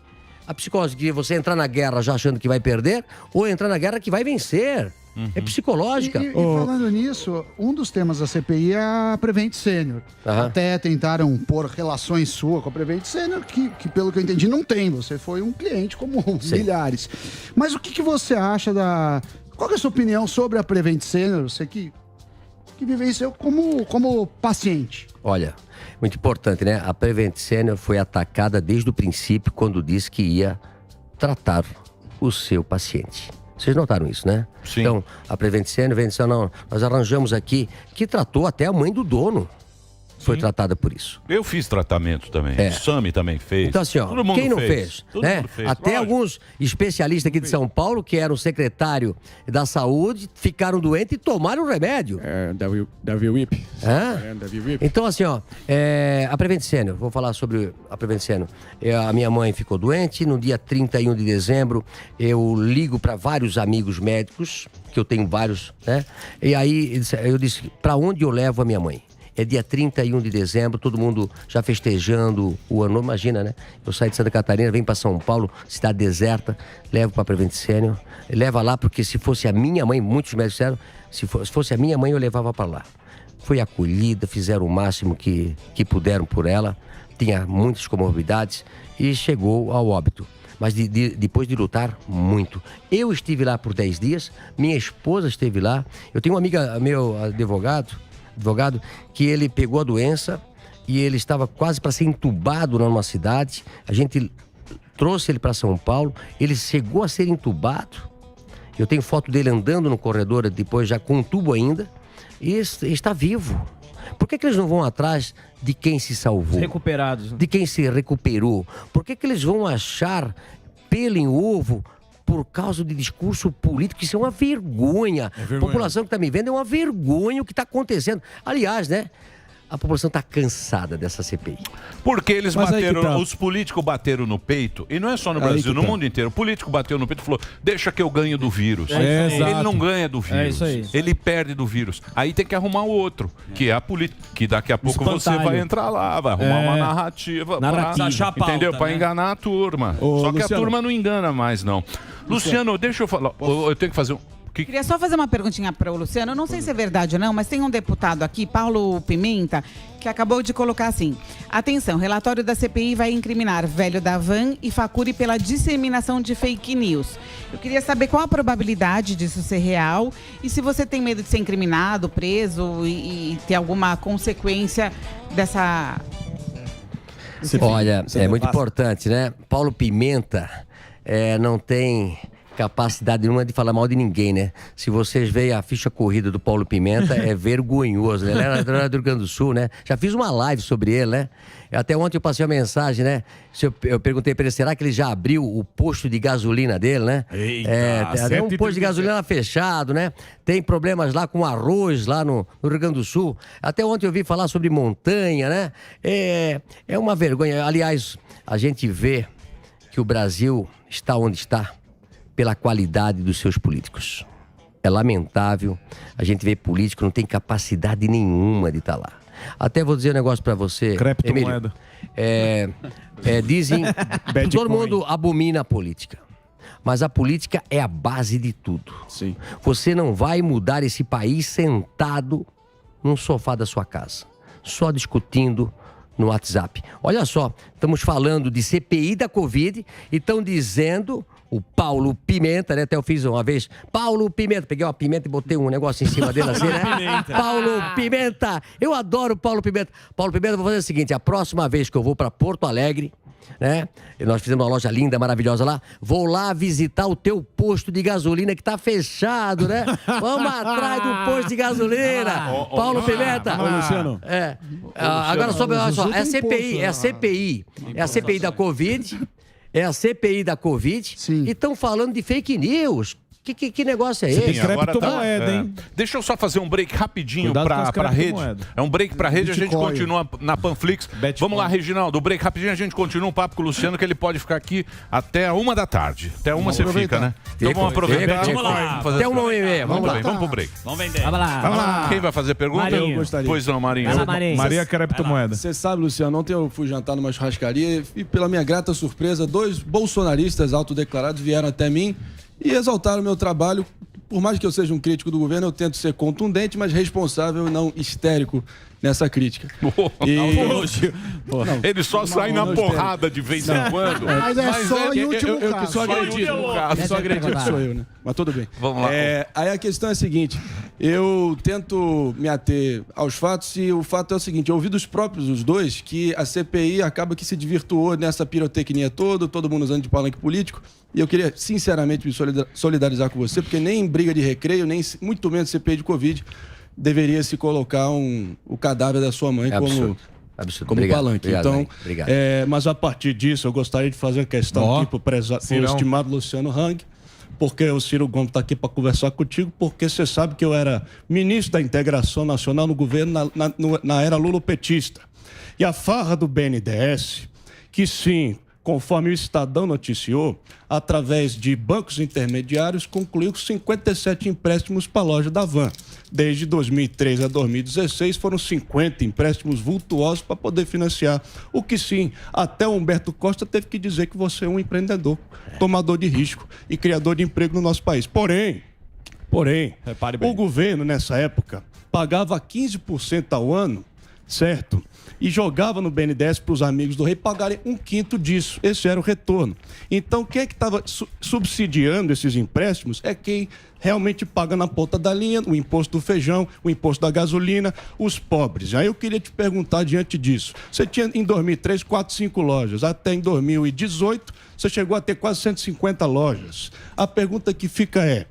a psicose, de você entrar na guerra já achando que vai perder ou entrar na guerra que vai vencer. É psicológica. E falando nisso, um dos temas da CPI é a Prevent Senior. Até tentaram pôr relações suas com a Prevent Senior, que pelo que eu entendi não tem. Você foi um cliente como milhares. Mas o que você acha da... Qual é a sua opinião sobre a Prevent Senior? Você que vivenciou como paciente. Olha, muito importante, né? A Prevent Senior foi atacada desde o princípio quando disse que ia tratar o seu paciente. Vocês notaram isso, né? Sim. Então, a Prevent Senior disse, não, nós arranjamos aqui, que tratou até a mãe do dono. Foi tratada por isso. Eu fiz tratamento também. O Sami também fez. Então, assim, ó, Todo mundo quem não fez? fez? Né? Até alguns especialistas aqui de São Paulo, que eram secretário da saúde, ficaram doentes e tomaram o remédio. Davi Whip. Então, assim, ó, a Prevent Senior, vou falar sobre a Prevent Senior. A minha mãe ficou doente, no dia 31 de dezembro, eu ligo para vários amigos médicos, que eu tenho vários, né? E aí eu disse, para onde eu levo a minha mãe? É dia 31 de dezembro, todo mundo já festejando o ano. Imagina, né? Eu saio de Santa Catarina, venho para São Paulo, cidade deserta, levo para a Prevent Senior. Leva lá, porque se fosse a minha mãe, muitos médicos disseram, se fosse a minha mãe, eu levava para lá. Foi acolhida, fizeram o máximo que puderam por ela. Tinha muitas comorbidades e chegou ao óbito. Mas depois de lutar muito. Eu estive lá por 10 dias, minha esposa esteve lá. Eu tenho uma amiga, meu advogado, que ele pegou a doença e ele estava quase para ser entubado numa cidade. A gente trouxe ele para São Paulo, ele chegou a ser entubado. Eu tenho foto dele andando no corredor, depois já com um tubo ainda, e está vivo. Por que eles não vão atrás de quem se salvou? Recuperados. De quem se recuperou? Por que eles vão achar pelo em ovo por causa de discurso político? Isso é uma vergonha. A população que está me vendo é uma vergonha o que está acontecendo. Aliás, né? A população está cansada dessa CPI. Porque eles bateram, os políticos bateram no peito, e não é só no Brasil, no mundo inteiro. O político bateu no peito e falou, deixa que eu ganho do vírus. Ele não ganha do vírus, ele perde do vírus. Aí tem que arrumar o outro, que é a política, que daqui a pouco você vai entrar lá, vai arrumar uma narrativa. Entendeu? Para enganar a turma. Só que a turma não engana mais, não. Luciano, deixa eu falar, eu tenho que fazer um... Queria só fazer uma perguntinha para o Luciano. Eu não sei se é verdade ou não, mas tem um deputado aqui, Paulo Pimenta, que acabou de colocar assim: atenção, relatório da CPI vai incriminar Velho da Van e Facuri pela disseminação de fake news. Eu queria saber qual a probabilidade disso ser real e se você tem medo de ser incriminado, preso e ter alguma consequência dessa... Olha, é muito importante, né? Paulo Pimenta não tem capacidade nenhuma de falar mal de ninguém, né? Se vocês veem a ficha corrida do Paulo Pimenta, é vergonhoso, né? Ele era do Rio Grande do Sul, né? Já fiz uma live sobre ele, né? Até ontem eu passei uma mensagem, né? Eu perguntei pra ele, será que ele já abriu o posto de gasolina dele, né? Eita, tem um posto de gasolina fechado, né? Tem problemas lá com arroz lá no Rio Grande do Sul. Até ontem eu vi falar sobre montanha, né? É uma vergonha. Aliás, a gente vê que o Brasil está onde está pela qualidade dos seus políticos. É lamentável. A gente vê político não tem capacidade nenhuma de estar lá. Até vou dizer um negócio pra você, Emílio. Dizem que todo mundo abomina a política. Mas a política é a base de tudo. Sim. Você não vai mudar esse país sentado num sofá da sua casa, só discutindo no WhatsApp. Olha só, estamos falando de CPI da Covid e estão dizendo... O Paulo Pimenta, né? Até eu fiz uma vez. Paulo Pimenta. Peguei uma pimenta e botei um negócio em cima dele assim, né? Paulo Pimenta. Eu adoro o Paulo Pimenta. Paulo Pimenta, eu vou fazer o seguinte. A próxima vez que eu vou para Porto Alegre, né? E nós fizemos uma loja linda, maravilhosa lá. Vou lá visitar o teu posto de gasolina que tá fechado, né? Vamos atrás do posto de gasolina. Paulo Pimenta. Luciano. Agora, olha só. É a CPI. É a CPI. É a CPI da Covid. É a CPI da Covid. Sim. E estão falando de fake news. Que negócio é esse? Tem criptomoeda, hein? Deixa eu só fazer um break rapidinho Cuidado pra com as rede. criptomoedas. É um break pra rede, a gente Bitcoin. continua na Panflix. Vamos lá, Reginaldo, break rapidinho, a gente continua um papo com o Luciano, que ele pode ficar aqui até 1 da tarde. Até 1 você fica, né? Então vamos aproveitar. Vamos lá. Até 1h30. Vamos Vamos bem, lá. vamos pro break. Vamos vender. Vamos lá. Quem vai fazer pergunta? Marinho. Eu gostaria. Pois não, Marinho. Vai lá, Marinho. Maria criptomoeda. Você sabe, Luciano, ontem eu fui jantar numa churrascaria e, pela minha grata surpresa, 2 bolsonaristas autodeclarados vieram até mim e exaltaram o meu trabalho. Por mais que eu seja um crítico do governo, eu tento ser contundente, mas responsável e não histérico nessa crítica. Ele só sai na porrada de vez em quando. Mas é só em último eu que caso. sou agredido. Só agredido sou eu, né? Mas tudo bem. Vamos lá. Aí a questão é a seguinte: eu tento me ater aos fatos e o fato é o seguinte: eu ouvi dos próprios os dois que a CPI acaba que se desvirtuou nessa pirotecnia toda, todo mundo usando de palanque político. E eu queria, sinceramente, me solidarizar com você, porque nem em briga de recreio, nem muito menos CPI de Covid, deveria se colocar o cadáver da sua mãe Absurdo. como Obrigado, palanque. obrigado, Então, Marinho. Obrigado. mas a partir disso, eu gostaria de fazer questão aqui pro estimado Luciano Hang, porque o Ciro Gomes está aqui para conversar contigo, porque você sabe que eu era ministro da Integração Nacional no governo na era lulopetista. E a farra do BNDES, que sim, conforme o Estadão noticiou, através de bancos intermediários, concluiu 57 empréstimos para a loja da Van. Desde 2003 a 2016, foram 50 empréstimos vultuosos para poder financiar. O que sim, até o Humberto Costa teve que dizer que você é um empreendedor, tomador de risco e criador de emprego no nosso país. Porém, o governo, nessa época, pagava 15% ao ano, certo? E jogava no BNDES para os amigos do rei pagarem 1/5 disso. Esse era o retorno. Então, quem é que estava subsidiando esses empréstimos é quem realmente paga na ponta da linha o imposto do feijão, o imposto da gasolina, os pobres. Aí eu queria te perguntar diante disso. Você tinha em 2003 4, 5 lojas. Até em 2018, você chegou a ter quase 150 lojas. A pergunta que fica é: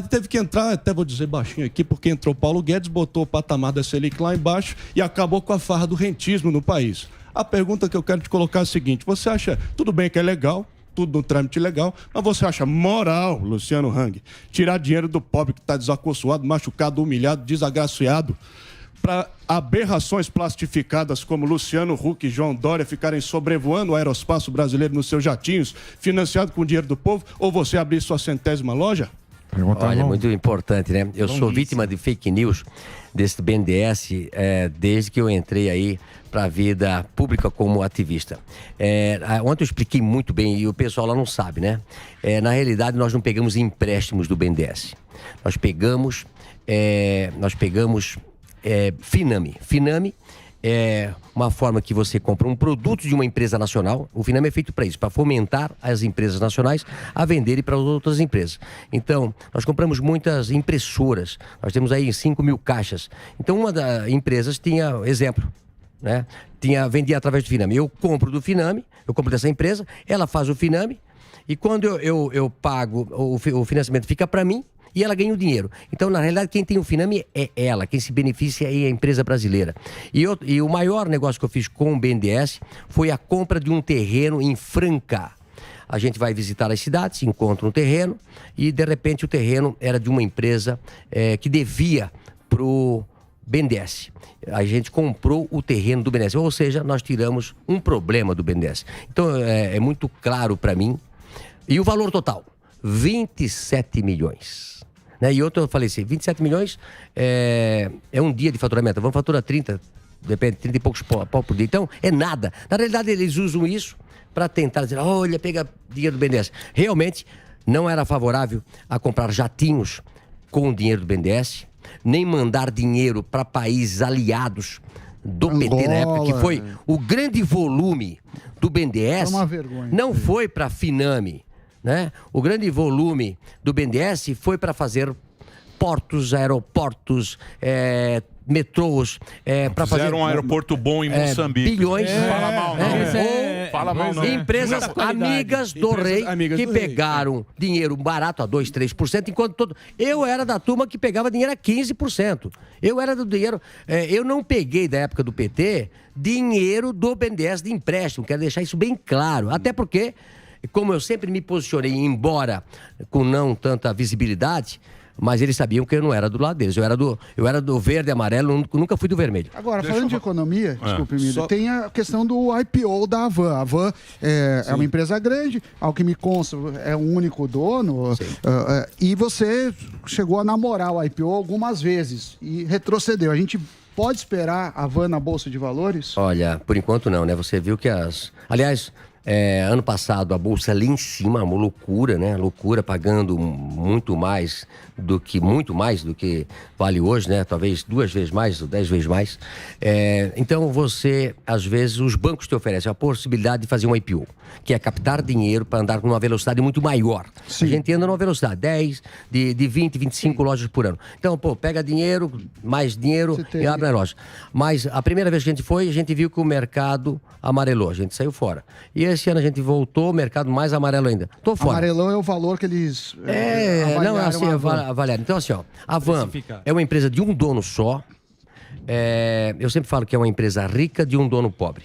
teve que entrar, até vou dizer baixinho aqui, porque entrou Paulo Guedes, botou o patamar da Selic lá embaixo e acabou com a farra do rentismo no país. A pergunta que eu quero te colocar é a seguinte: você acha, tudo bem que é legal, tudo no trâmite legal, mas você acha moral, Luciano Hang, tirar dinheiro do pobre que está desacorçoado, machucado, humilhado, desagraciado, para aberrações plastificadas como Luciano Huck e João Dória ficarem sobrevoando o aeroespaço brasileiro nos seus jatinhos, financiado com o dinheiro do povo, ou você abrir sua 100ª loja? Olha, muito importante, né? Eu sou vítima de fake news desse BNDES desde que eu entrei aí para a vida pública como ativista. Ontem eu expliquei muito bem e o pessoal lá não sabe, né? Na realidade, nós não pegamos empréstimos do BNDES. Nós pegamos Finame. Finame é uma forma que você compra um produto de uma empresa nacional. O Finame é feito para isso, para fomentar as empresas nacionais a venderem para outras empresas. Então, nós compramos muitas impressoras. Nós temos aí 5 mil caixas. Então, uma das empresas tinha, exemplo, né? Vendia através do Finame. Eu compro do Finame, eu compro dessa empresa, ela faz o Finame E quando eu pago, o financiamento fica para mim e ela ganha o dinheiro. Então, na realidade, quem tem o Finame é ela, quem se beneficia é a empresa brasileira. E o maior negócio que eu fiz com o BNDES foi a compra de um terreno em Franca. A gente vai visitar as cidades, encontra um terreno e, de repente, o terreno era de uma empresa que devia para o BNDES. A gente comprou o terreno do BNDES, ou seja, nós tiramos um problema do BNDES. Então, é muito claro para mim. E o valor total? 27 milhões. Né? E outro eu falei assim, 27 milhões é um dia de faturamento. Vamos faturar 30, depende, 30 e poucos pau por dia. Então, é nada. Na realidade, eles usam isso para tentar dizer, olha, pega dinheiro do BNDES. Realmente, não era favorável a comprar jatinhos com o dinheiro do BNDES, nem mandar dinheiro para países aliados do PT na época, que foi o grande volume do BNDES. É uma vergonha. Não foi para Finame, né? O grande volume do BNDES foi para fazer portos, aeroportos, metrôs, para fazer... Fizeram um aeroporto bom em Moçambique. Bilhões. Fala mal, não. Fala mal, não. Empresas amigas do rei que pegaram dinheiro barato a 2%, 3%, enquanto todo... Eu era da turma que pegava dinheiro a 15%. Eu era do dinheiro... eu não peguei, da época do PT, dinheiro do BNDES de empréstimo. Quero deixar isso bem claro. Até porque, como eu sempre me posicionei, embora com não tanta visibilidade... Mas eles sabiam que eu não era do lado deles. Eu era do verde e amarelo, nunca fui do vermelho. Agora, falando de economia, desculpe, Emílio, tem a questão do IPO da Havan. A Havan é uma empresa grande, ao que me consta, é o único dono. E você chegou a namorar o IPO algumas vezes e retrocedeu. A gente pode esperar a Havan na Bolsa de Valores? Olha, por enquanto não, né? Você viu que Aliás... ano passado a bolsa ali em cima, uma loucura, né? Loucura, pagando muito mais do que vale hoje, né? Talvez 2 vezes mais ou 10 vezes mais. Então às vezes, os bancos te oferecem a possibilidade de fazer um IPO, que é captar dinheiro para andar com uma velocidade muito maior. Sim. A gente anda numa velocidade 10, de 20, 25 lojas por ano. Então, pega dinheiro, mais dinheiro e abre a loja. Mas a primeira vez que a gente viu que o mercado amarelou, a gente saiu fora. E esse ano a gente voltou, o mercado mais amarelo ainda. Tô fora. Amarelão é o valor que eles avaliaram. Então, assim, a Havan é uma empresa de um dono só. Eu sempre falo que é uma empresa rica de um dono pobre.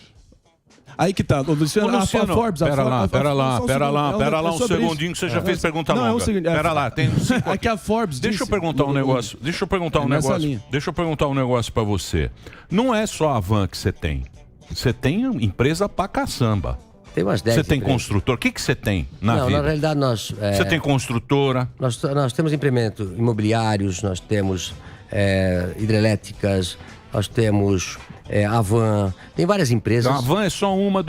Aí que tá, Luciano, a Forbes... Pera lá um segundinho que você já fez pergunta longa. Não, é o seguinte... Pera lá, tem 5 aqui. A Forbes Deixa eu perguntar um negócio. Deixa eu perguntar um negócio pra você. Não é só a Havan que você tem. Você tem empresa pra caçamba. Tem umas 10 Você tem empresas. construtor? O que você tem na vida? Na realidade, nós... Você tem construtora? Nós temos empreendimentos imobiliários, nós temos hidrelétricas, nós temos Havan, tem várias empresas. A Havan é só uma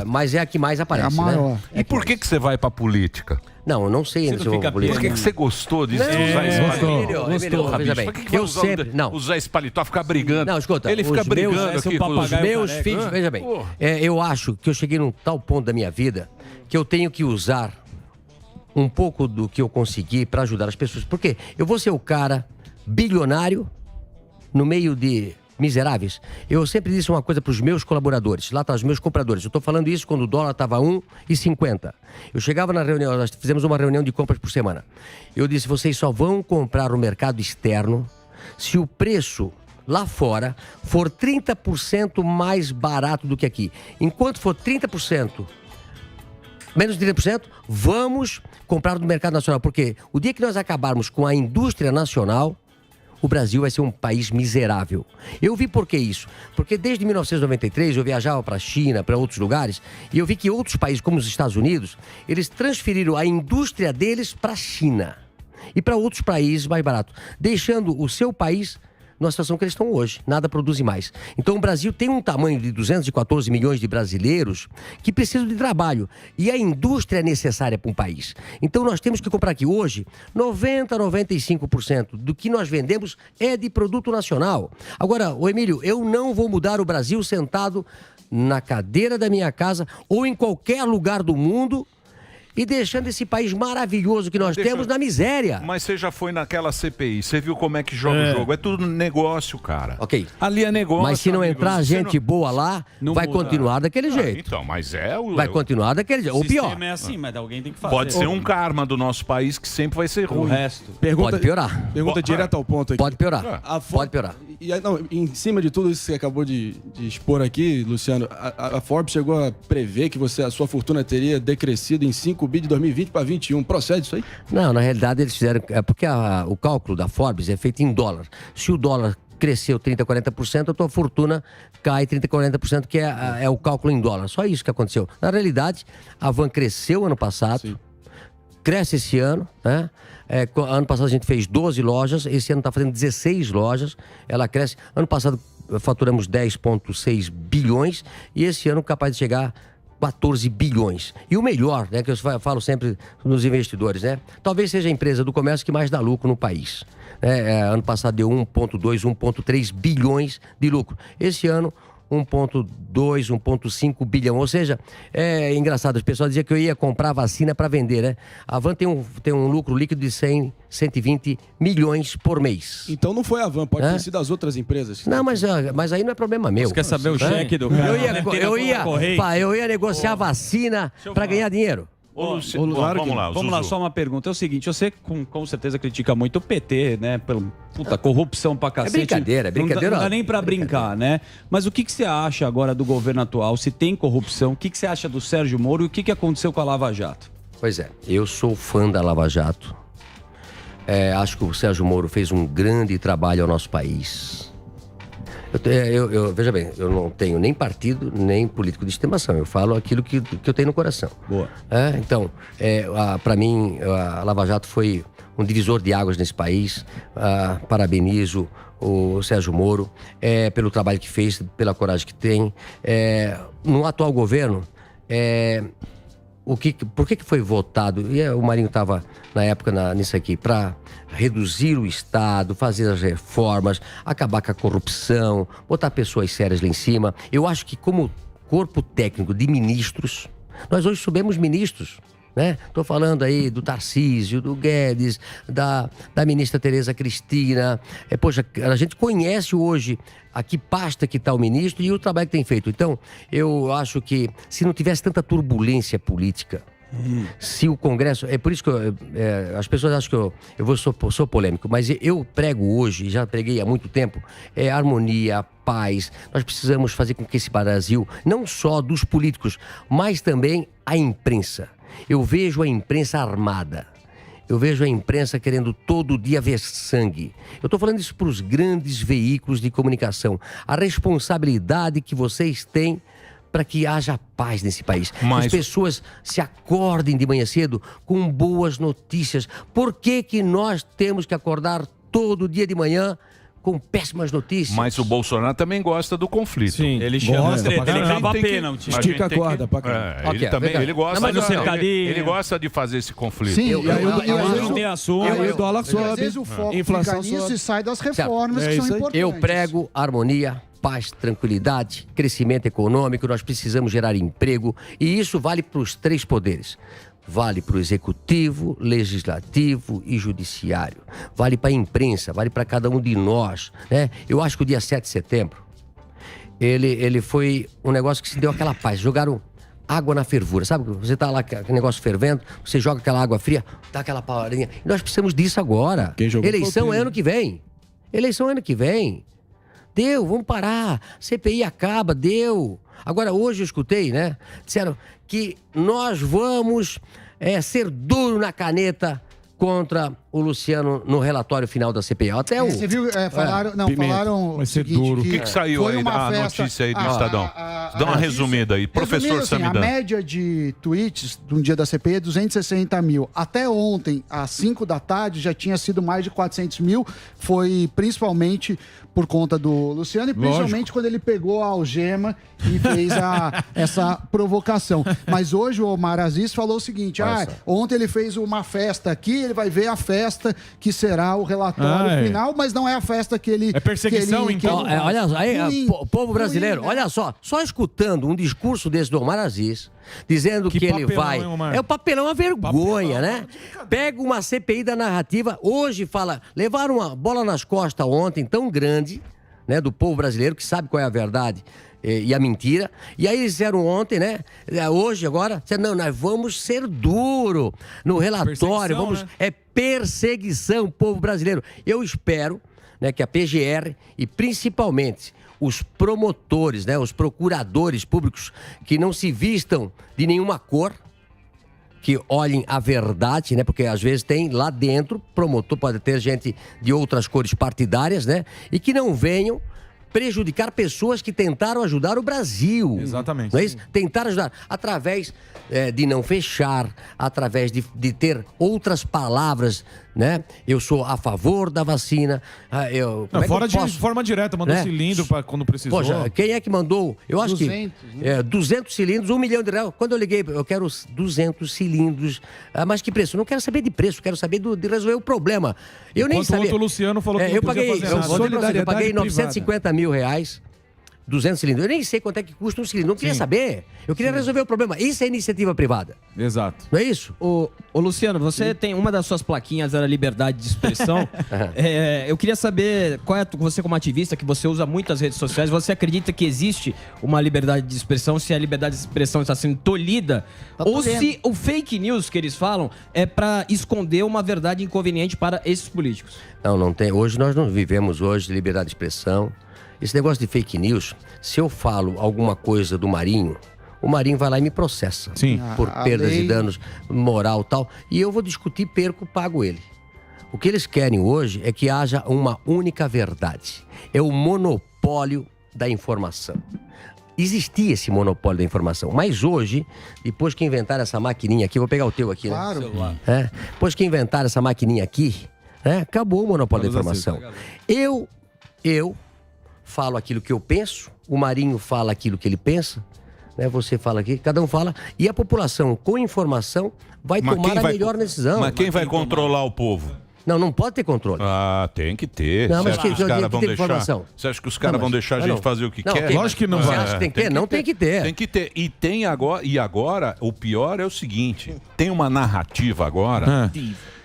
mas é a que mais aparece, a maior. Né? E por que você vai pra política? Não, eu não sei ainda se eu vou pra política. Por que você gostou disso? Gostou. Veja bem, eu sempre... Não. Usar esse paletó, ficar brigando. Não, escuta. Ele fica brigando aqui com os meus filhos. Veja bem, eu acho que eu cheguei num tal ponto da minha vida que eu tenho que usar um pouco do que eu consegui para ajudar as pessoas. Por quê? Eu vou ser o cara bilionário no meio de miseráveis. Eu sempre disse uma coisa para os meus colaboradores, lá para os meus compradores. Eu estou falando isso quando o dólar estava 1,50. Eu chegava na reunião, nós fizemos uma reunião de compras por semana. Eu disse, vocês só vão comprar no mercado externo se o preço lá fora for 30% mais barato do que aqui. Enquanto for 30%, menos de 30%, vamos comprar no mercado nacional. Porque o dia que nós acabarmos com a indústria nacional, o Brasil vai ser um país miserável. Eu vi por que isso. Porque desde 1993 eu viajava para a China, para outros lugares, e eu vi que outros países, como os Estados Unidos, eles transferiram a indústria deles para a China e para outros países mais baratos, deixando o seu país na situação que eles estão hoje. Nada produz mais. Então o Brasil tem um tamanho de 214 milhões de brasileiros que precisam de trabalho. E a indústria é necessária para um país. Então nós temos que comprar aqui hoje 95% do que nós vendemos é de produto nacional. Agora, Emílio, eu não vou mudar o Brasil sentado na cadeira da minha casa ou em qualquer lugar do mundo e deixando esse país maravilhoso que nós temos na miséria. Mas você já foi naquela CPI, você viu como é que joga o jogo. É tudo negócio, cara. Ok. Ali é negócio. Mas se não amigo, entrar você gente boa lá, vai continuar daquele jeito. Então, mas Vai continuar daquele jeito. Ou pior. O sistema é assim, mas alguém tem que fazer. Pode ser um karma do nosso país que sempre vai ser ruim. O resto. Pode piorar. Pergunta direto ao ponto aqui. Pode piorar. Pode piorar. E aí, não, em cima de tudo isso que você acabou de expor aqui, Luciano, a Forbes chegou a prever que a sua fortuna teria decrescido em 5 bi de 2020 para 21. Procede isso aí? Não, na realidade eles fizeram... porque o cálculo da Forbes é feito em dólar. Se o dólar cresceu 30%, 40%, a tua fortuna cai 30%, 40%, que é o cálculo em dólar. Só isso que aconteceu. Na realidade, a Van cresceu ano passado, Sim. cresce esse ano, né? Ano passado a gente fez 12 lojas, esse ano está fazendo 16 lojas, ela cresce. Ano passado faturamos 10,6 bilhões e esse ano capaz de chegar 14 bilhões. E o melhor, né, que eu falo sempre nos investidores, né? Talvez seja a empresa do comércio que mais dá lucro no país. Ano passado deu 1,2, 1,3 bilhões de lucro. Esse ano, 1,2, 1,5 bilhão. Ou seja, é engraçado, as pessoas diziam que eu ia comprar vacina para vender, né? A Van tem um lucro líquido de 100, 120 milhões por mês. Então não foi a Van, pode ter sido as outras empresas. Não, mas aí não é problema meu. Você quer saber o cheque do cara? Eu ia negociar vacina para ganhar dinheiro. Vamos lá, só uma pergunta. É o seguinte, você com certeza critica muito o PT, né? Corrupção pra cacete. Brincadeira. Não dá nem pra brincar, né? Mas o que você acha agora do governo atual? Se tem corrupção, o que você acha do Sérgio Moro e o que aconteceu com a Lava Jato? Pois é, eu sou fã da Lava Jato. Acho que o Sérgio Moro fez um grande trabalho ao nosso país. Veja bem, eu não tenho nem partido, nem político de estimação. Eu falo aquilo que eu tenho no coração. Boa. Então, para mim, a Lava Jato foi um divisor de águas nesse país. Parabenizo o Sérgio Moro pelo trabalho que fez, pela coragem que tem. No atual governo, por que foi votado? E o Marinho estava, na época, nisso aqui, para reduzir o Estado, fazer as reformas, acabar com a corrupção, botar pessoas sérias lá em cima. Eu acho que como corpo técnico de ministros, nós hoje subimos ministros, né? Estou falando aí do Tarcísio, do Guedes, da ministra Tereza Cristina. Poxa, a gente conhece hoje a que pasta que está o ministro e o trabalho que tem feito. Então, eu acho que se não tivesse tanta turbulência política, se o Congresso... É por isso que as pessoas acham que eu sou polêmico, mas eu prego hoje, e já preguei há muito tempo, harmonia, paz. Nós precisamos fazer com que esse Brasil, não só dos políticos, mas também a imprensa. Eu vejo a imprensa armada. Eu vejo a imprensa querendo todo dia ver sangue. Eu estou falando isso para os grandes veículos de comunicação. A responsabilidade que vocês têm para que haja paz nesse país. As pessoas se acordem de manhã cedo com boas notícias. Por que nós temos que acordar todo dia de manhã com péssimas notícias? Mas o Bolsonaro também gosta do conflito. Sim. Ele chama ele cava a pênalti. Estica a corda pra cá. Ele gosta, ele gosta de fazer esse conflito. Sim, não tem assunto. Aí o dólar sobe, às vezes o foco inflação fica nisso sobe. e sai das reformas que são importantes. Eu prego harmonia, paz, tranquilidade, crescimento econômico. Nós precisamos gerar emprego e isso vale para os 3 poderes. Vale para o executivo, legislativo e judiciário. Vale para a imprensa, vale para cada um de nós, né? Eu acho que o dia 7 de setembro, ele foi um negócio que se deu aquela paz. Jogaram água na fervura, sabe? Você tá lá com aquele negócio fervendo, você joga aquela água fria, dá aquela palavrinha. Nós precisamos disso agora. Eleição é ano que vem. Eleição é ano que vem. Deu, vamos parar. CPI acaba, deu. Agora, hoje eu escutei, né? Disseram que nós vamos ser duro na caneta contra o Luciano no relatório final da CPI. Até você viu, falaram vai ser duro. O que saiu aí da notícia aí do Estadão? Dá uma resumida aí. Professor Samidana. A média de tweets de um dia da CPI é 260 mil. Até ontem, às 5 da tarde, já tinha sido mais de 400 mil. Foi principalmente por conta do Luciano e principalmente quando ele pegou a algema e fez essa provocação. Mas hoje o Omar Aziz falou o seguinte, ontem ele fez uma festa aqui, ele vai ver a festa que será o relatório final, mas não é a festa que ele... É perseguição, que ele, então? que ele... Olha aí, povo brasileiro, olha só escutando um discurso desse do Omar Aziz, dizendo que ele papelão, vai... hein, Omar? É o papelão, uma vergonha, né? Pega uma CPI da narrativa, hoje fala, levaram uma bola nas costas ontem tão grande, né, do povo brasileiro, que sabe qual é a verdade e a mentira. E aí eles disseram ontem, né? Hoje, agora, disseram, não, nós vamos ser duro no relatório, vamos... Né? É perseguição, povo brasileiro. Eu espero, né, que a PGR e principalmente os promotores, né, os procuradores públicos que não se vistam de nenhuma cor, que olhem a verdade, né? Porque às vezes tem lá dentro, promotor, pode ter gente de outras cores partidárias, né? E que não venham prejudicar pessoas que tentaram ajudar o Brasil. Exatamente. Não é isso? Tentaram ajudar através de não fechar, através de ter outras palavras, né? Eu sou a favor da vacina. De forma direta, mandou cilindro para quando precisou. Poxa, quem é que mandou? Eu acho 200, que 200 cilindros, R$1 milhão. Quando eu liguei, eu quero 200 cilindros. Mas que preço? Eu não quero saber de preço, quero saber de resolver o problema. Eu nem sabia. O Luciano falou que não podia fazer nada. Eu paguei R$950 mil. 200 cilindros. Eu nem sei quanto é que custa um cilindro. Não queria saber. Eu queria resolver o problema. Isso é iniciativa privada. Exato. Não é isso? Ô Luciano, você tem uma das suas plaquinhas, era liberdade de expressão. Eu queria saber qual é você como ativista, que você usa muito as redes sociais, você acredita que existe uma liberdade de expressão, se a liberdade de expressão está sendo tolhida, ou se o fake news que eles falam é para esconder uma verdade inconveniente para esses políticos? Não tem. Hoje nós não vivemos liberdade de expressão. Esse negócio de fake news, se eu falo alguma coisa do Marinho, o Marinho vai lá e me processa. Sim. Por perdas e danos moral e tal. E eu vou discutir, perco, pago ele. O que eles querem hoje é que haja uma única verdade. É o monopólio da informação. Existia esse monopólio da informação. Mas hoje, depois que inventaram essa maquininha aqui, vou pegar o teu aqui, né? Claro. Depois que inventaram essa maquininha aqui, acabou o monopólio da informação. Eu falo aquilo que eu penso, o Marinho fala aquilo que ele pensa, né? Você fala aqui, cada um fala, e a população com informação vai tomar a melhor decisão. Mas quem vai controlar o povo? Não pode ter controle. Tem que ter. Não, mas você acha que os caras vão deixar? Informação. Você acha que os caras vão deixar a gente fazer o que quer? Lógico que não vai. Você acha que tem que ter? Não tem que ter. Tem que ter. E agora, o pior é o seguinte, tem uma narrativa agora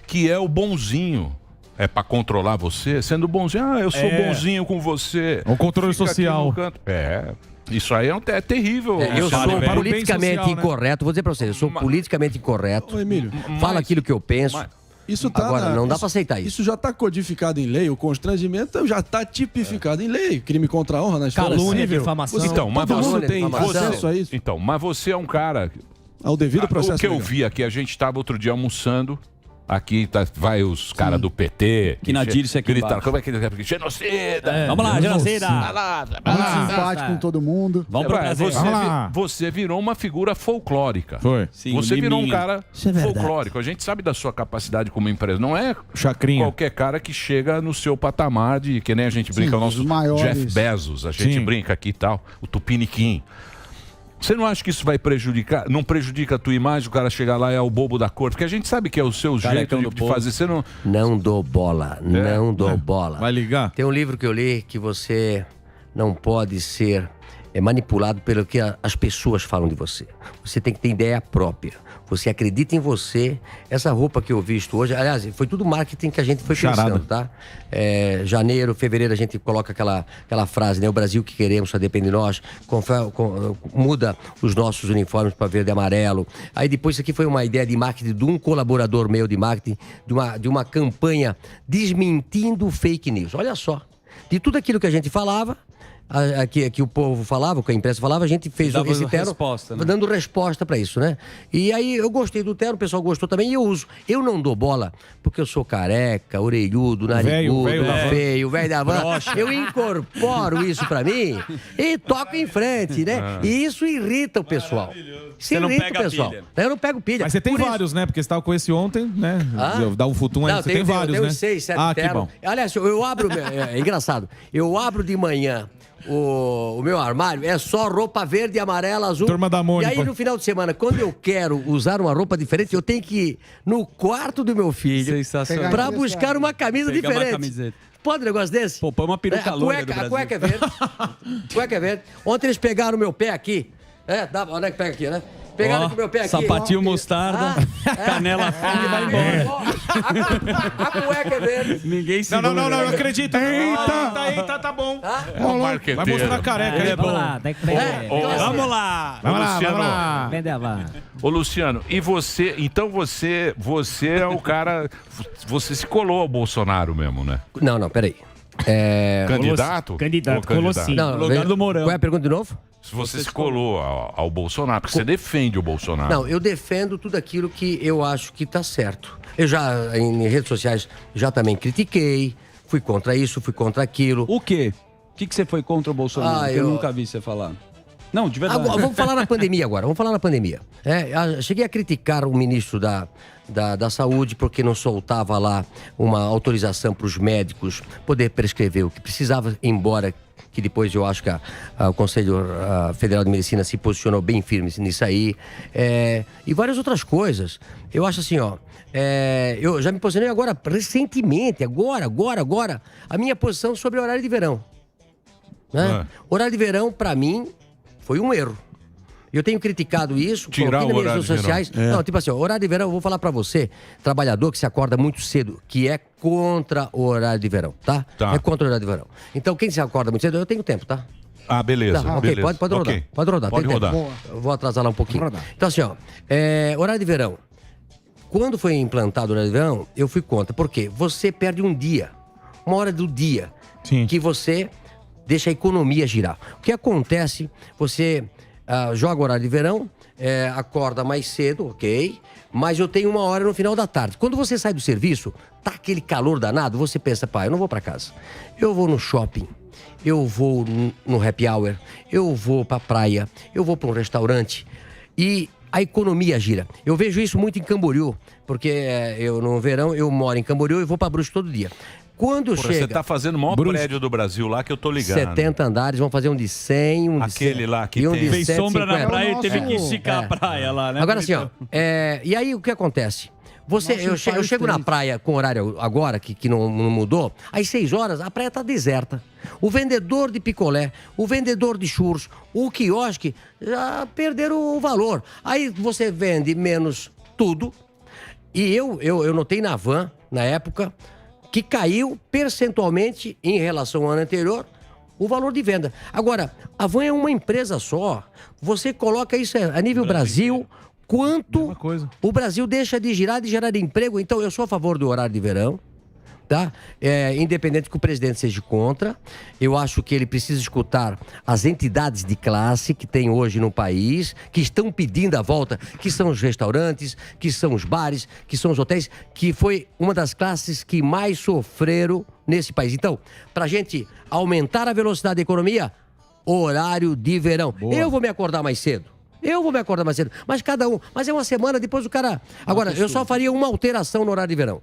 que é o bonzinho. É pra controlar você, sendo bonzinho. Eu sou bonzinho com você. O controle social. Isso aí é terrível. Eu sou politicamente incorreto. Vou dizer pra você, eu sou politicamente incorreto. Ô, Emílio. Falo aquilo que eu penso. Isso tá Agora, não dá pra aceitar isso. Isso já tá codificado em lei, o constrangimento já tá tipificado em lei. Crime contra a honra na história calúnia, difamação. Então, mas você tem acesso a isso. Então, mas você é um cara... Ao devido processo O que eu legal. vi aqui, a gente estava outro dia almoçando. Aqui vai os caras do PT. Que na Dirce aqui gritaram, embaixo. como é que ele quer? Genocida! Vamos lá, genocida! Muito simpático com todo mundo. Vamos pro Brasil. Você virou uma figura folclórica. Foi. Sim, você virou um cara folclórico. A gente sabe da sua capacidade como empresa. Não é qualquer cara que chega no seu patamar de... Que nem a gente brinca, o nosso Jeff Bezos. A gente brinca aqui e tal. O Tupiniquim. Você não acha que isso vai prejudicar? Não prejudica a tua imagem, o cara chegar lá e é o bobo da corte? Porque a gente sabe que é o seu jeito de fazer. Você não... Não dou bola, não dou bola. Vai ligar? Tem um livro que eu li que você não pode ser manipulado pelo que as pessoas falam de você. Você tem que ter ideia própria. Você acredita em você. Essa roupa que eu visto hoje, aliás, foi tudo marketing que a gente foi pensando, tá? Janeiro, fevereiro, a gente coloca aquela frase, né? O Brasil que queremos só depende de nós. Muda os nossos uniformes para verde e amarelo. Aí depois isso aqui foi uma ideia de marketing de um colaborador meu de marketing, de uma campanha desmentindo fake news. Olha só. De tudo aquilo que a gente falava, que o povo falava, que a imprensa falava, a gente fez esse terno resposta, né? dando resposta pra isso, né? E aí eu gostei do terno, o pessoal gostou também e eu uso. Eu não dou bola porque eu sou careca, orelhudo, narigudo, feio, velho da van. Eu incorporo isso pra mim e toco em frente, né? E isso irrita o pessoal. Isso irrita o pessoal. Eu não pego pilha. Mas você tem vários, né? Porque você estava com esse ontem, né? Dá um futum aí, você tem vários, né? Eu tenho 6, 7 ternos. que bom. Aliás, eu abro... É engraçado. Eu abro de manhã o meu armário é só roupa verde, amarela, azul. Turma da Mônica. E aí, no final de semana, quando eu quero usar uma roupa diferente, eu tenho que ir no quarto do meu filho pra buscar uma camisa Pegar uma diferente. camiseta. Pode um negócio desse? Pô, põe uma peruca loira do A Brasil. cueca é verde. Cueca é verde. Ontem eles pegaram o meu pé aqui. Onde é que pega aqui, né? Pegaram com o meu pé aqui. Sapatinho mostarda, canela fina e vai embora. A cueca é verde. Ninguém se Não, acredito. Eita, tá bom. É um marqueteiro. Vai mostrar a careca, ele é bom. Vamos lá. Vamos lá. Ô, Luciano, e você? Então você é o cara. Você se colou ao Bolsonaro mesmo, né? Não, peraí. Candidato? Candidato, colou sim. Não, Lugar do Mourão. Qual é a pergunta de novo? Se você se colou ao Bolsonaro, porque você defende o Bolsonaro. Não, eu defendo tudo aquilo que eu acho que tá certo. Eu já, em redes sociais, já também critiquei, fui contra isso, fui contra aquilo. O quê? O que você foi contra o Bolsonaro? Que eu nunca vi você falar. Não, de verdade. Agora, vamos falar na pandemia agora, cheguei a criticar o ministro da Saúde porque não soltava lá uma autorização para os médicos poder prescrever o que precisava, embora que depois eu acho que o Conselho Federal de Medicina se posicionou bem firme nisso aí, e várias outras coisas. Eu acho assim, eu já me posicionei agora, recentemente, agora, a minha posição sobre o horário de verão. Né? Horário de verão, para mim, foi um erro. Eu tenho criticado isso, tirar o horário redes sociais. Não, tipo assim, horário de verão, eu vou falar pra você, trabalhador que se acorda muito cedo, que é contra o horário de verão, tá? É contra o horário de verão. Então, quem se acorda muito cedo, eu tenho tempo, tá? Ah, beleza. Tá, ok, beleza. pode rodar. Okay. Pode rodar. Pode rodar. Eu vou atrasar lá um pouquinho. Então, assim, horário de verão. Quando foi implantado o horário de verão, eu fui contra. Por quê? Você perde um dia, uma hora do dia, que você deixa a economia girar. O que acontece, você joga o horário de verão, acorda mais cedo, ok, mas eu tenho uma hora no final da tarde. Quando você sai do serviço, tá aquele calor danado, você pensa, eu não vou pra casa. Eu vou no shopping, eu vou no happy hour, eu vou pra praia, eu vou pra um restaurante e a economia gira. Eu vejo isso muito em Camboriú, porque eu no verão eu moro em Camboriú e vou pra Brusque todo dia. Quando chega... Você tá fazendo o maior prédio do Brasil lá que eu tô ligado. 70 andares, vão fazer um de 100, um de 100. Aquele lá que e um tem. de Fez 750. sombra na praia e teve que esticar a praia lá, né? Agora assim, e aí o que acontece? Eu chego na praia com horário agora, que não mudou, às 6 horas a praia tá deserta. O vendedor de picolé, o vendedor de churros, o quiosque já perderam o valor. Aí você vende menos tudo. E eu notei na Van, na época, que caiu percentualmente em relação ao ano anterior o valor de venda. Agora, a Van é uma empresa só. Você coloca isso a nível Brasil, quanto o Brasil deixa de gerar emprego. Então, eu sou a favor do horário de verão, tá? Independente que o presidente seja contra, eu acho que ele precisa escutar as entidades de classe que tem hoje no país, que estão pedindo a volta, que são os restaurantes, que são os bares, que são os hotéis, que foi uma das classes que mais sofreram nesse país. Então, pra gente aumentar a velocidade da economia, horário de verão. Boa. Eu vou me acordar mais cedo. Mas cada um. Mas é uma semana, depois o cara... Agora, eu só faria uma alteração no horário de verão.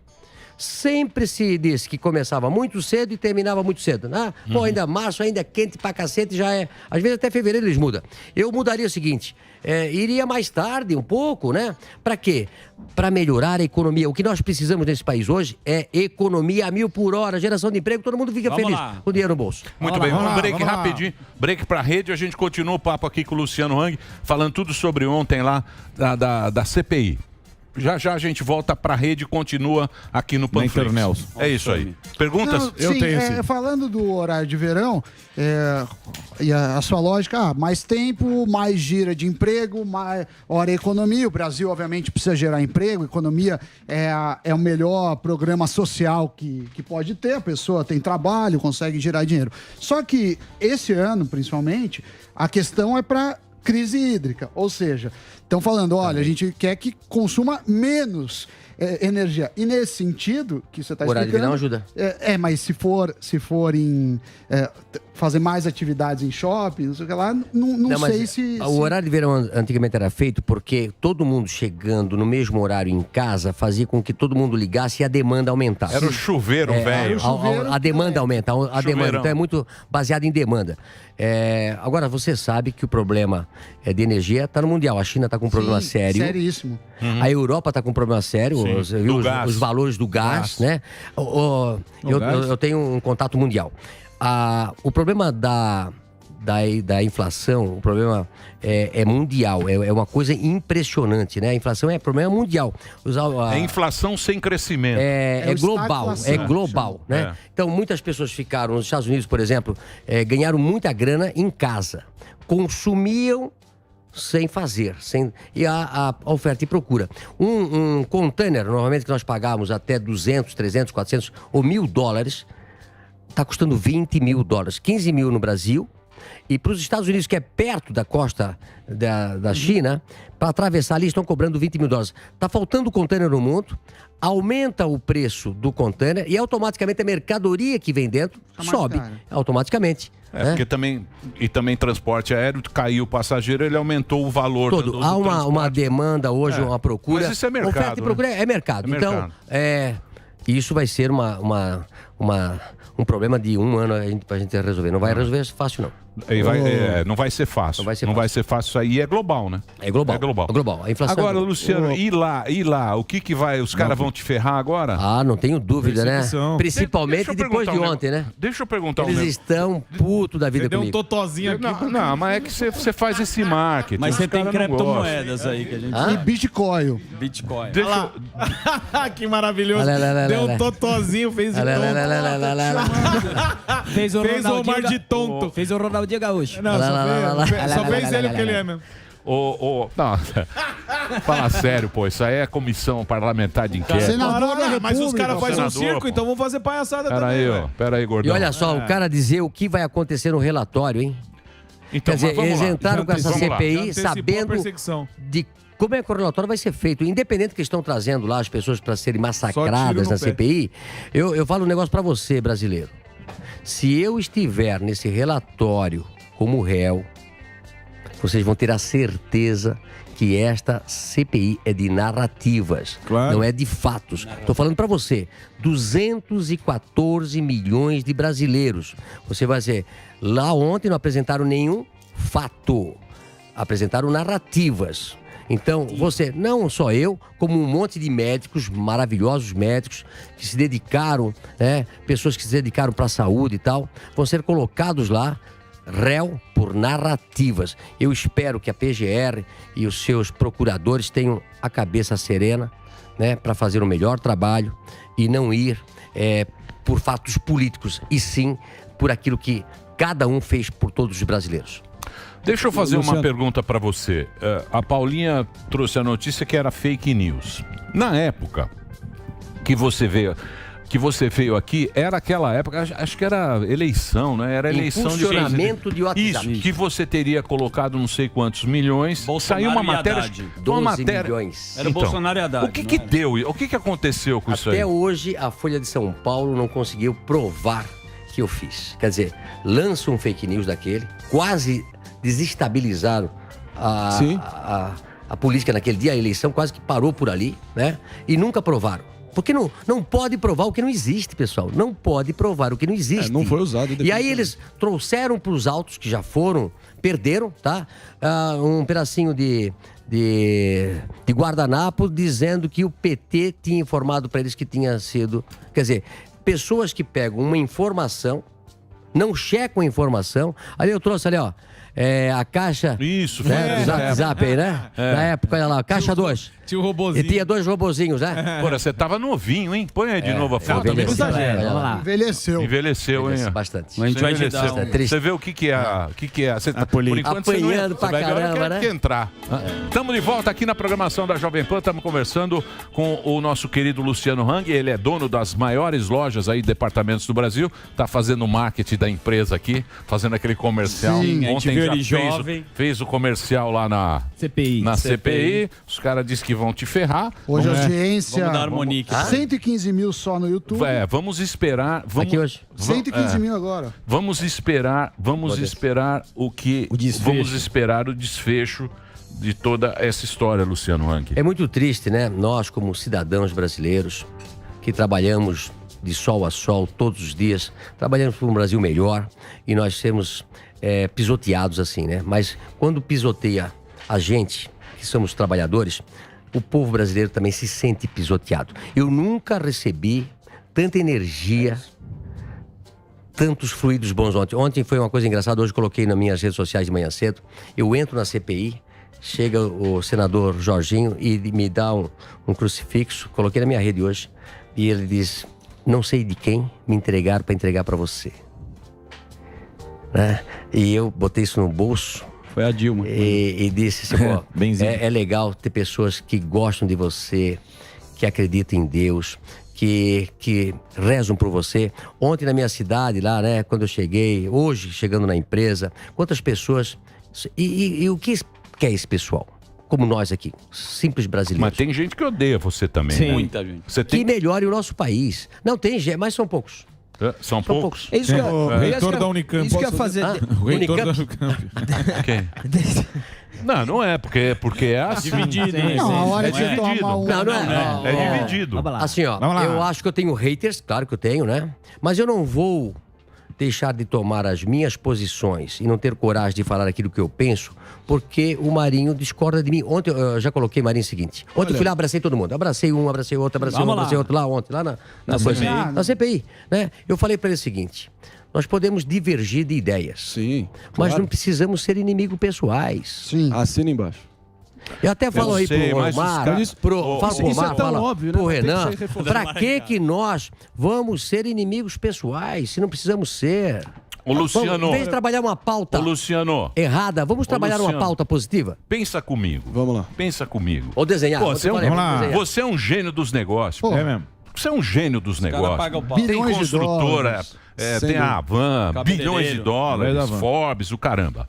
Sempre se disse que começava muito cedo e terminava muito cedo, né? Pô, ainda março, ainda é quente pra cacete, já é... Às vezes até fevereiro eles mudam. Eu mudaria o seguinte, iria mais tarde um pouco, né? Pra quê? Pra melhorar a economia. O que nós precisamos nesse país hoje é economia a 1000 por hora, geração de emprego, todo mundo fica feliz com o dinheiro no bolso. Muito bem, vamos break rapidinho. Break pra rede, a gente continua o papo aqui com o Luciano Hang, falando tudo sobre ontem lá da CPI. Já já a gente volta pra rede e continua aqui no Panflix. É isso aí. Perguntas? Não, eu tenho sim. Falando do horário de verão, e a sua lógica, mais tempo, mais gira de emprego, maior economia. O Brasil, obviamente, precisa gerar emprego. Economia é o melhor programa social que pode ter. A pessoa tem trabalho, consegue gerar dinheiro. Só que esse ano, principalmente, a questão é para crise hídrica. Ou seja, estão falando, olha, a gente quer que consuma menos energia. E nesse sentido, que você está explicando... O horário de verão ajuda. Mas se for em... fazer mais atividades em shopping, não sei o que lá, não sei se... O horário de verão antigamente era feito porque todo mundo chegando no mesmo horário em casa fazia com que todo mundo ligasse e a demanda aumentasse. Era o chuveiro, velho. A demanda aumenta. A demanda, então é muito baseado em demanda. Agora, você sabe que o problema de energia está no mundial. A China está com um problema sério. Seríssimo. A Europa está com um problema sério. Os valores do gás, né? Eu tenho um contato mundial. O problema da inflação, o problema é mundial, é uma coisa impressionante, né? A inflação é problema mundial. É inflação sem crescimento. É global, né? Então, muitas pessoas ficaram nos Estados Unidos, por exemplo, ganharam muita grana em casa, consumiam sem fazer, e a oferta e procura. Um container, normalmente que nós pagamos até 200, 300, 400 ou $1.000, está custando $20 mil, 15 mil no Brasil. E para os Estados Unidos, que é perto da costa da China, para atravessar ali estão cobrando $20 mil. Está faltando container no mundo, aumenta o preço do container e automaticamente a mercadoria que vem dentro sobe. Automaticamente. Porque também transporte aéreo, caiu o passageiro, ele aumentou o valor todo. Há uma demanda hoje, uma procura. Mas isso é mercado. Oferta e procura é mercado. Então, isso vai ser um problema de um ano pra gente resolver. Não vai resolver fácil, não. Não vai ser fácil. Não vai ser fácil. Isso aí é global, né? É global. A inflação agora, Luciano, e lá? O que vai... Os caras vão te ferrar agora? Não tenho dúvida, né? Principalmente depois de ontem, né? Deixa eu perguntar Eles estão puto da vida comigo. Deu um totozinho aqui. Não, mas é que você faz esse marketing. Mas você tem criptomoedas aí que a gente... E Bitcoin. Que maravilhoso. Deu um totozinho, fez de tonto. Fez o Omar de tonto. Fez o Ronaldinho Gaúcho. Não, só fez ele o que ele é mesmo. Não, fala sério, pô. Isso aí é comissão parlamentar de inquérito. Senador da mas os caras fazem um circo, pô. então vão fazer palhaçada também. Pera aí, gordão. E olha só, o cara dizer o que vai acontecer no relatório, hein? Então, quer dizer, eles entraram com essa CPI sabendo sabendo de como é que o relatório vai ser feito. Independente que estão trazendo lá as pessoas para serem massacradas na CPI, eu falo um negócio para você, brasileiro. Se eu estiver nesse relatório como réu, vocês vão ter a certeza que esta CPI é de narrativas, não é de fatos. Estou falando para você, 214 milhões de brasileiros. Você vai dizer, lá ontem não apresentaram nenhum fato, apresentaram narrativas. Então, você, não só eu, como um monte de médicos, maravilhosos médicos, que se dedicaram, pessoas que se dedicaram para a saúde e tal, vão ser colocados lá, réu por narrativas. Eu espero que a PGR e os seus procuradores tenham a cabeça serena, para fazer o melhor trabalho e não ir por fatos políticos, e sim por aquilo que cada um fez por todos os brasileiros. Deixa eu fazer uma pergunta para você. A Paulinha trouxe a notícia que era fake news. Na época que você veio aqui, era aquela época, acho que era eleição, né? Era eleição de funcionamento de WhatsApp. Isso, que você teria colocado não sei quantos milhões. Bolsonaro saiu uma matéria, 12 milhões. Era Bolsonaro e Haddad. O que deu? O que aconteceu com isso aí? Até hoje, a Folha de São Paulo não conseguiu provar que eu fiz. Quer dizer, lança um fake news daquele, quase desestabilizaram a política naquele dia, a eleição quase que parou por ali, né? E nunca provaram. Porque não pode provar o que não existe, pessoal. Não pode provar o que não existe. Não foi usado. E aí eles trouxeram para os autos que já foram, perderam, tá? Um pedacinho de guardanapo dizendo que o PT tinha informado para eles que tinha sido... Quer dizer, pessoas que pegam uma informação, não checam a informação. Ali eu trouxe, ali, ó. A caixa isso, do WhatsApp aí, né? Na época, olha lá, caixa 2. Tinha o robozinho. E tinha 2 robozinhos, né? Porra, você tava novinho, hein? Põe aí de novo a foto. Envelheceu, hein? Bastante. A gente vai te dar Você vê o que é. Você tá por enquanto apanhando pra caramba, né? Quer entrar. Estamos de volta aqui na programação da Jovem Pan. Estamos conversando com o nosso querido Luciano Hang. Ele é dono das maiores lojas aí, departamentos do Brasil. Tá fazendo o marketing da empresa aqui, fazendo aquele comercial. Sim, ontem Viu já ele jovem. fez o comercial lá na CPI. Na CPI. Os caras dizem que vão te ferrar. Hoje a audiência. Vamos dar harmonique. 115 mil só no YouTube. Vamos esperar. Aqui hoje. 115 mil agora. Vamos esperar o que. Vamos esperar o desfecho de toda essa história, Luciano Hang. É muito triste, né? Nós, como cidadãos brasileiros, que trabalhamos de sol a sol todos os dias, trabalhamos por um Brasil melhor e nós sermos pisoteados assim, né? Mas quando pisoteia a gente, que somos trabalhadores, o povo brasileiro também se sente pisoteado. Eu nunca recebi tanta energia, tantos fluidos bons ontem. Ontem foi uma coisa engraçada, hoje coloquei nas minhas redes sociais de manhã cedo. Eu entro na CPI, chega o senador Jorginho e me dá um crucifixo, coloquei na minha rede hoje, e ele diz, não sei de quem me entregar para entregar para você. Né? E eu botei isso no bolso. Foi a Dilma. E disse assim, pô, é legal ter pessoas que gostam de você, que acreditam em Deus, que rezam por você. Ontem na minha cidade lá, né, quando eu cheguei, hoje chegando na empresa, quantas pessoas... E o que é esse pessoal? Como nós aqui, simples brasileiros. Mas tem gente que odeia você também. Sim. Né? Muita gente. Você tem... Que melhore o nosso país. Não tem gente, mas são poucos. São poucos? É isso que O reitor da Unicamp. Isso que eu ia fazer. O reitor da Unicamp? Unicamp. Quem? Não é, porque é assim. Dividido, né? Não, a hora É que você dividido. toma um... Não é. É dividido. Assim, ó, Vamos lá. eu acho que eu tenho haters, claro que eu tenho, né? Mas eu não vou deixar de tomar as minhas posições e não ter coragem de falar aquilo que eu penso, porque o Marinho discorda de mim. Ontem eu já coloquei, Marinho, o seguinte. Ontem eu fui lá, abracei todo mundo. Abracei um, abracei outro, abracei um, abracei outro lá ontem, lá na CPI. Na CPI, né? Eu falei para ele o seguinte, nós podemos divergir de ideias. Sim. Mas claro. não precisamos ser inimigos pessoais. Sim. Assina embaixo. Eu até falo aí sei, pro mas os Omar, caras- fala pro isso é Omar, tão fala óbvio, né? pro Tem que Renan, ser reforçado. pra que nós vamos ser inimigos pessoais, se não precisamos ser? Ô, Luciano. Vamos, em vez de trabalhar uma pauta Ô, Luciano, errada, vamos trabalhar uma Luciano. pauta positiva? pensa comigo. Vamos lá. Pensa comigo. Ou desenhar? Pô, você é um- Vamos lá. desenhar. Você é um gênio dos negócios. Pô, É mesmo. Você é um gênio dos negócios. pagam o pau. Tem Bilhões de construtora, dólares. tem a Havan, Cabeleireiro. bilhões de dólares, Vai da Havan. Forbes, o caramba.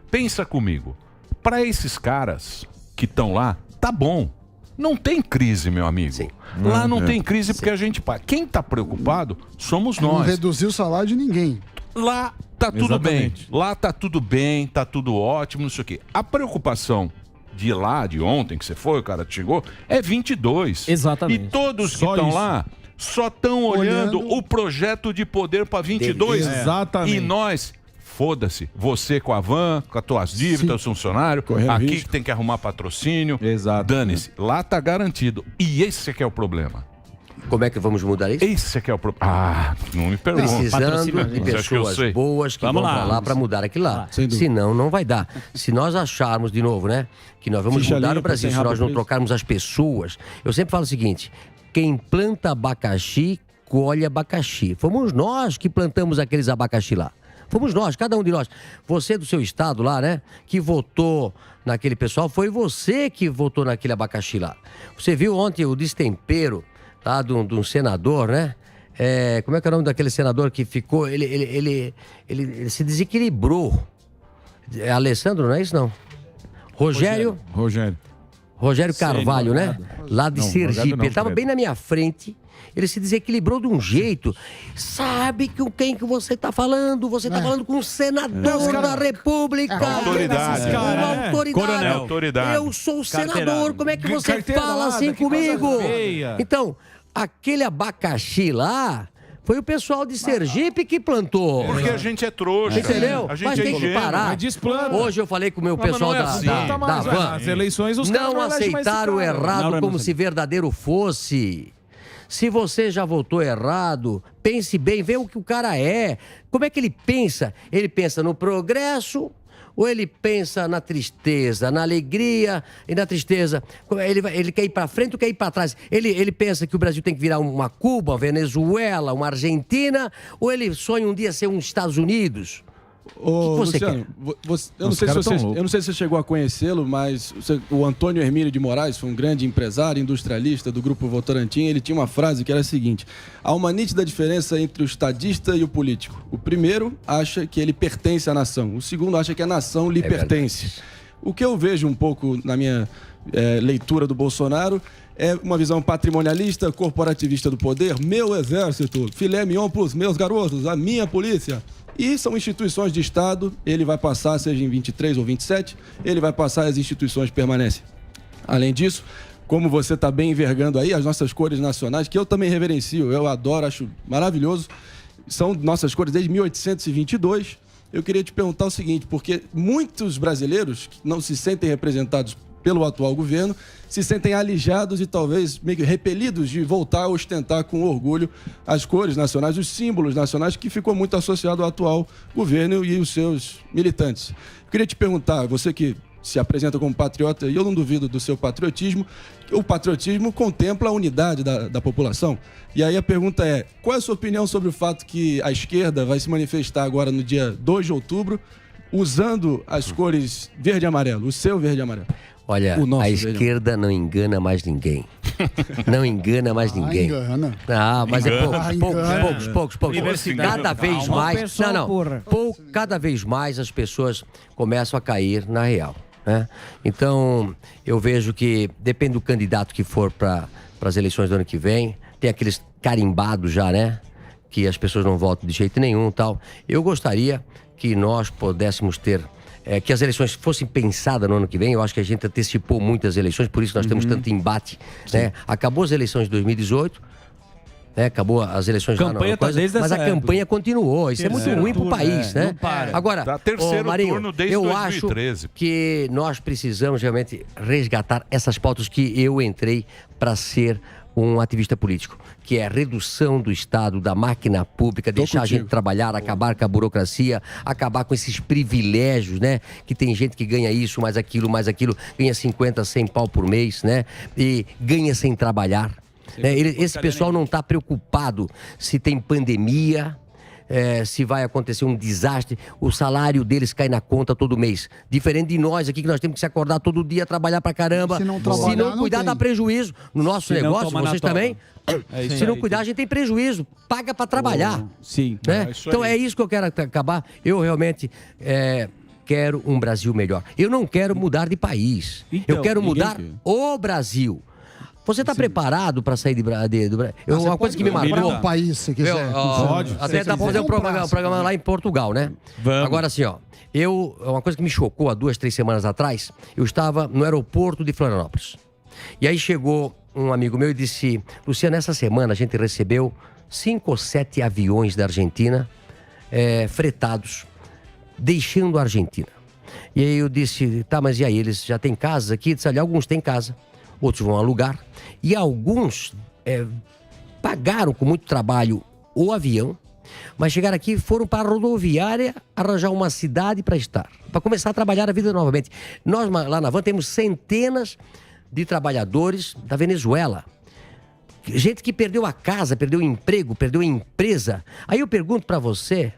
Pensa comigo. Para esses caras que estão lá, tá bom. Não tem crise, meu amigo. Sim. Lá não tem crise porque a gente paga. Quem tá preocupado somos não nós. reduziu o salário de ninguém. Lá tá tudo Exatamente. bem. Lá tá tudo bem, tá tudo ótimo, não sei o quê. A preocupação de lá, de ontem que você foi, o cara chegou, é 22. Exatamente. E todos que Só estão isso. lá só estão olhando Olhando. o projeto de poder para 22. Exatamente. E nós, foda-se, você com a van, com as tuas dívidas, os funcionários, Correndo aqui risco. que tem que arrumar patrocínio. Exato. Dane-se, lá tá garantido. E esse é que é o problema. Como é que vamos mudar isso? Esse é que é o problema. Ah, não me pergunta. Precisando de Você acha que eu pessoas sei? boas que Vamos vão lá. pra lá para mudar aquilo lá. Sem dúvida. Senão, não vai dar. Se nós acharmos de novo, né, que nós vamos Ficha mudar o limpa, Brasil, sem se rabo nós não preso. trocarmos as pessoas. Eu sempre falo o seguinte: quem planta abacaxi, colhe abacaxi. Fomos nós que plantamos aqueles abacaxi lá. Fomos nós, cada um de nós. Você do seu estado lá, né, que votou naquele pessoal, foi você que votou naquele abacaxi lá. Você viu ontem o destempero lá de um senador, né? Como é que é o nome daquele senador que ficou? Ele se desequilibrou. É Alessandro, não é isso não? Rogério Carvalho, né? Lá de Não, Rogério Sergipe. não, Ele estava Fred. bem na minha frente. Ele se desequilibrou de um jeito. Sabe com quem que você está falando? Você está falando com o senador da República. Autoridade. Uma autoridade. Coronel. Autoridade. Eu sou o senador. Carteirada. Como é que você Carteirada, fala assim que coisa comigo? feia. Então, aquele abacaxi lá foi o pessoal de Sergipe que plantou. Porque a gente é trouxa. Entendeu? A gente Mas é tem que ingênuo. parar. Mas desplana. Hoje eu falei com o meu Mas pessoal não é da, assim. da, Tá da mais, van. Nas eleições os caras Não não elegem mais esse aceitar o cara. errado Não, como não, se verdadeiro fosse. Se você já votou errado, pense bem, vê o que o cara é. Como é que ele pensa? Ele pensa no progresso ou ele pensa na tristeza, na alegria e na tristeza? Ele quer ir para frente ou quer ir para trás? Ele pensa que o Brasil tem que virar uma Cuba, uma Venezuela, uma Argentina, ou ele sonha um dia ser um Estados Unidos? Ô, você Luciano, eu não sei se você chegou a conhecê-lo, mas o Antônio Hermílio de Moraes foi um grande empresário, industrialista do Grupo Votorantim. Ele tinha uma frase que era a seguinte: há uma nítida diferença entre o estadista e o político. O primeiro acha que ele pertence à nação, o segundo acha que a nação lhe pertence. Verdade. O que eu vejo um pouco na minha leitura do Bolsonaro é uma visão patrimonialista, corporativista do poder, meu exército, filé mignon pros meus garotos, a minha polícia. E são instituições de Estado, ele vai passar, seja em 23 ou 27, ele vai passar, as instituições permanecem. Além disso, como você está bem envergando aí, as nossas cores nacionais, que eu também reverencio, eu adoro, acho maravilhoso, são nossas cores desde 1822. Eu queria te perguntar o seguinte, porque muitos brasileiros que não se sentem representados pelo atual governo, se sentem alijados e talvez meio que repelidos de voltar a ostentar com orgulho as cores nacionais, os símbolos nacionais, que ficou muito associado ao atual governo e os seus militantes. Eu queria te perguntar, você que se apresenta como patriota, e eu não duvido do seu patriotismo, o patriotismo contempla a unidade da população. E aí a pergunta é, qual é a sua opinião sobre o fato que a esquerda vai se manifestar agora no dia 2 de outubro, usando as cores verde e amarelo, o seu verde e amarelo? Olha, a esquerda não engana mais ninguém. Não engana mais ninguém. Engana. Mas é poucos. Cada vez mais... Cada vez mais as pessoas começam a cair na real. Né? Então, eu vejo que depende do candidato que for para as eleições do ano que vem. Tem aqueles carimbados já, né? Que as pessoas não votam de jeito nenhum e tal. Eu gostaria que nós pudéssemos ter... que as eleições fossem pensadas no ano que vem. Eu acho que a gente antecipou muitas eleições, por isso nós temos tanto embate. Né? Acabou as eleições de 2018, né? Acabou as eleições campanha lá mas a campanha continuou. Isso é muito ruim para o país. Né? Agora, Marinho, turno desde eu 2013. Acho que nós precisamos realmente resgatar essas pautas que eu entrei para ser um ativista político, que é a redução do Estado, da máquina pública, deixar a gente trabalhar, acabar com a burocracia, acabar com esses privilégios, né? Que tem gente que ganha isso, mais aquilo, ganha 50, 100 pau por mês, né? E ganha sem trabalhar. Né? Esse pessoal não está preocupado se tem pandemia, se vai acontecer um desastre, o salário deles cai na conta todo mês. Diferente de nós aqui, que nós temos que se acordar todo dia, trabalhar pra caramba. Se não cuidar, dá prejuízo. No nosso negócio, vocês também. Se não cuidar, a gente tem prejuízo. Paga pra trabalhar. Sim. Né? Então é isso que eu quero acabar. Eu realmente... quero um Brasil melhor. Eu não quero mudar de país. Então, eu quero mudar o Brasil. Você está preparado para sair do Brasil? Uma coisa que me marcou... o país, se quiser. Pode. Até dá para fazer um programa lá em Portugal, né? Vamos. Agora, assim, uma coisa que me chocou há 2, 3 semanas atrás, eu estava no aeroporto de Florianópolis. E aí chegou um amigo meu e disse, Luciano, essa semana a gente recebeu 5 ou 7 aviões da Argentina fretados, deixando a Argentina. E aí eu disse, tá, mas e aí, eles já têm casas aqui? Eu disse, olha, alguns têm casa, outros vão alugar. E alguns pagaram com muito trabalho o avião, mas chegaram aqui e foram para a rodoviária arranjar uma cidade para estar, para começar a trabalhar a vida novamente. Nós lá na Van temos centenas de trabalhadores da Venezuela. Gente que perdeu a casa, perdeu o emprego, perdeu a empresa. Aí eu pergunto para você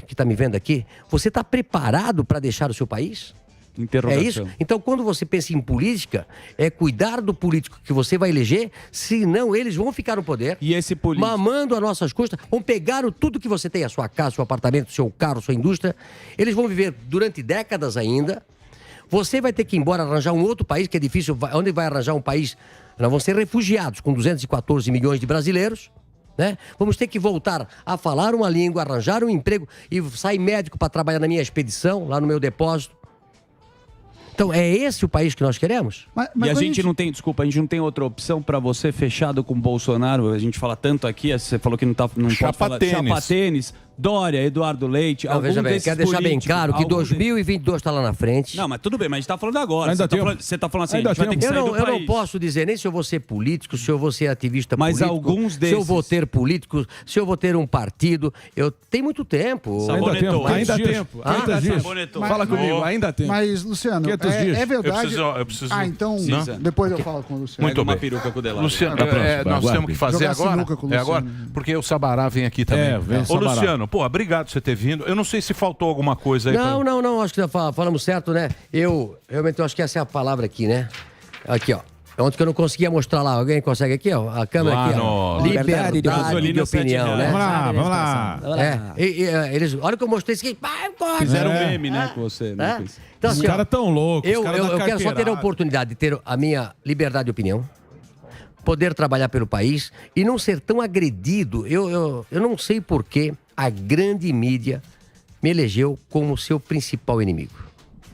que está me vendo aqui, você está preparado para deixar o seu país? É isso? Então, quando você pensa em política, é cuidar do político que você vai eleger, senão eles vão ficar no poder, e esse político... mamando as nossas custas, vão pegar tudo que você tem, a sua casa, seu apartamento, seu carro, sua indústria, eles vão viver durante décadas ainda, você vai ter que ir embora arranjar um outro país, que é difícil, onde vai arranjar um país? Nós vamos ser refugiados, com 214 milhões de brasileiros, né? Vamos ter que voltar a falar uma língua, arranjar um emprego, e sair médico para trabalhar na minha expedição, lá no meu depósito. Então, é esse o país que nós queremos? Mas a gente não tem, desculpa, a gente não tem outra opção para você fechado com o Bolsonaro. A gente fala tanto aqui, você falou que não pode falar chapa-tênis. Dória, Eduardo Leite, não, veja bem, quero deixar bem claro que 2022 está lá na frente. Não, mas tudo bem, mas a gente está falando agora. Você está falando assim, a gente vai ter que sair do país. Eu não posso dizer nem se eu vou ser político, se eu vou ser ativista político. Mas alguns desses... Se eu vou ter político, se eu vou ter um partido. Tem muito tempo. Ainda tempo. Fala comigo, ainda tempo. Mas, Luciano, é verdade... Eu preciso... então, depois eu falo com o Luciano. Muito bem. Luciano, nós temos que fazer agora. Porque o Sabará vem aqui também. Ô, Luciano, Luciano. Pô, obrigado por você ter vindo. Eu não sei se faltou alguma coisa aí. Não, acho que já falamos certo, né? Eu acho que essa é a palavra aqui, né? Aqui, ó. Ontem que eu não conseguia mostrar lá. Alguém consegue aqui, ó? A câmera aqui, ó. Liberdade de opinião, né? Vamos lá. Eles, a hora que eu mostrei isso aqui, fizeram um meme, né, com você. Né? Então, assim, os caras tão loucos. Eu quero só ter a oportunidade de ter a minha liberdade de opinião, poder trabalhar pelo país e não ser tão agredido. Eu não sei por que a grande mídia me elegeu como seu principal inimigo.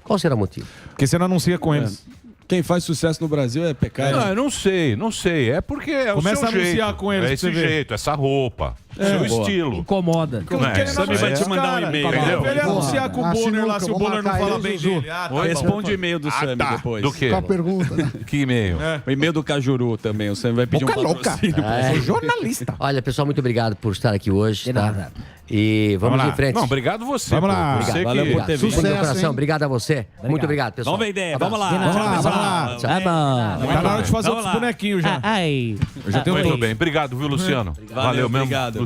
Qual será o motivo? Porque você não anuncia com eles. Quem faz sucesso no Brasil é pecado. Não, eu não sei. É porque é Começa o seu a anunciar jeito. com eles. É esse jeito, essa roupa. Seu estilo. Incomoda. Sammy vai te mandar um e-mail. Entendeu? Ele anunciar com o Bonner lá, se o Bonner não fala bem dele. Responde o e-mail do Sammy depois. Do quê? Com a pergunta, né? Que e-mail? O e-mail do Cajuru também. O Sammy vai pedir um patrocínio. Sou jornalista. Olha, pessoal, muito obrigado por estar aqui hoje. Tá? E vamos em frente. Não, obrigado você. Vamos lá. Você Valeu por ter vindo. Sucesso, coração. Obrigado a você. Muito obrigado, pessoal. Vamos vender. Vamos lá. Vamos lá. Tá bom. Tá na hora de fazer outros bonequinhos já. Ai. Eu já tenho Muito bem. Obrigado, viu, Luciano? Valeu mesmo. Obrigado.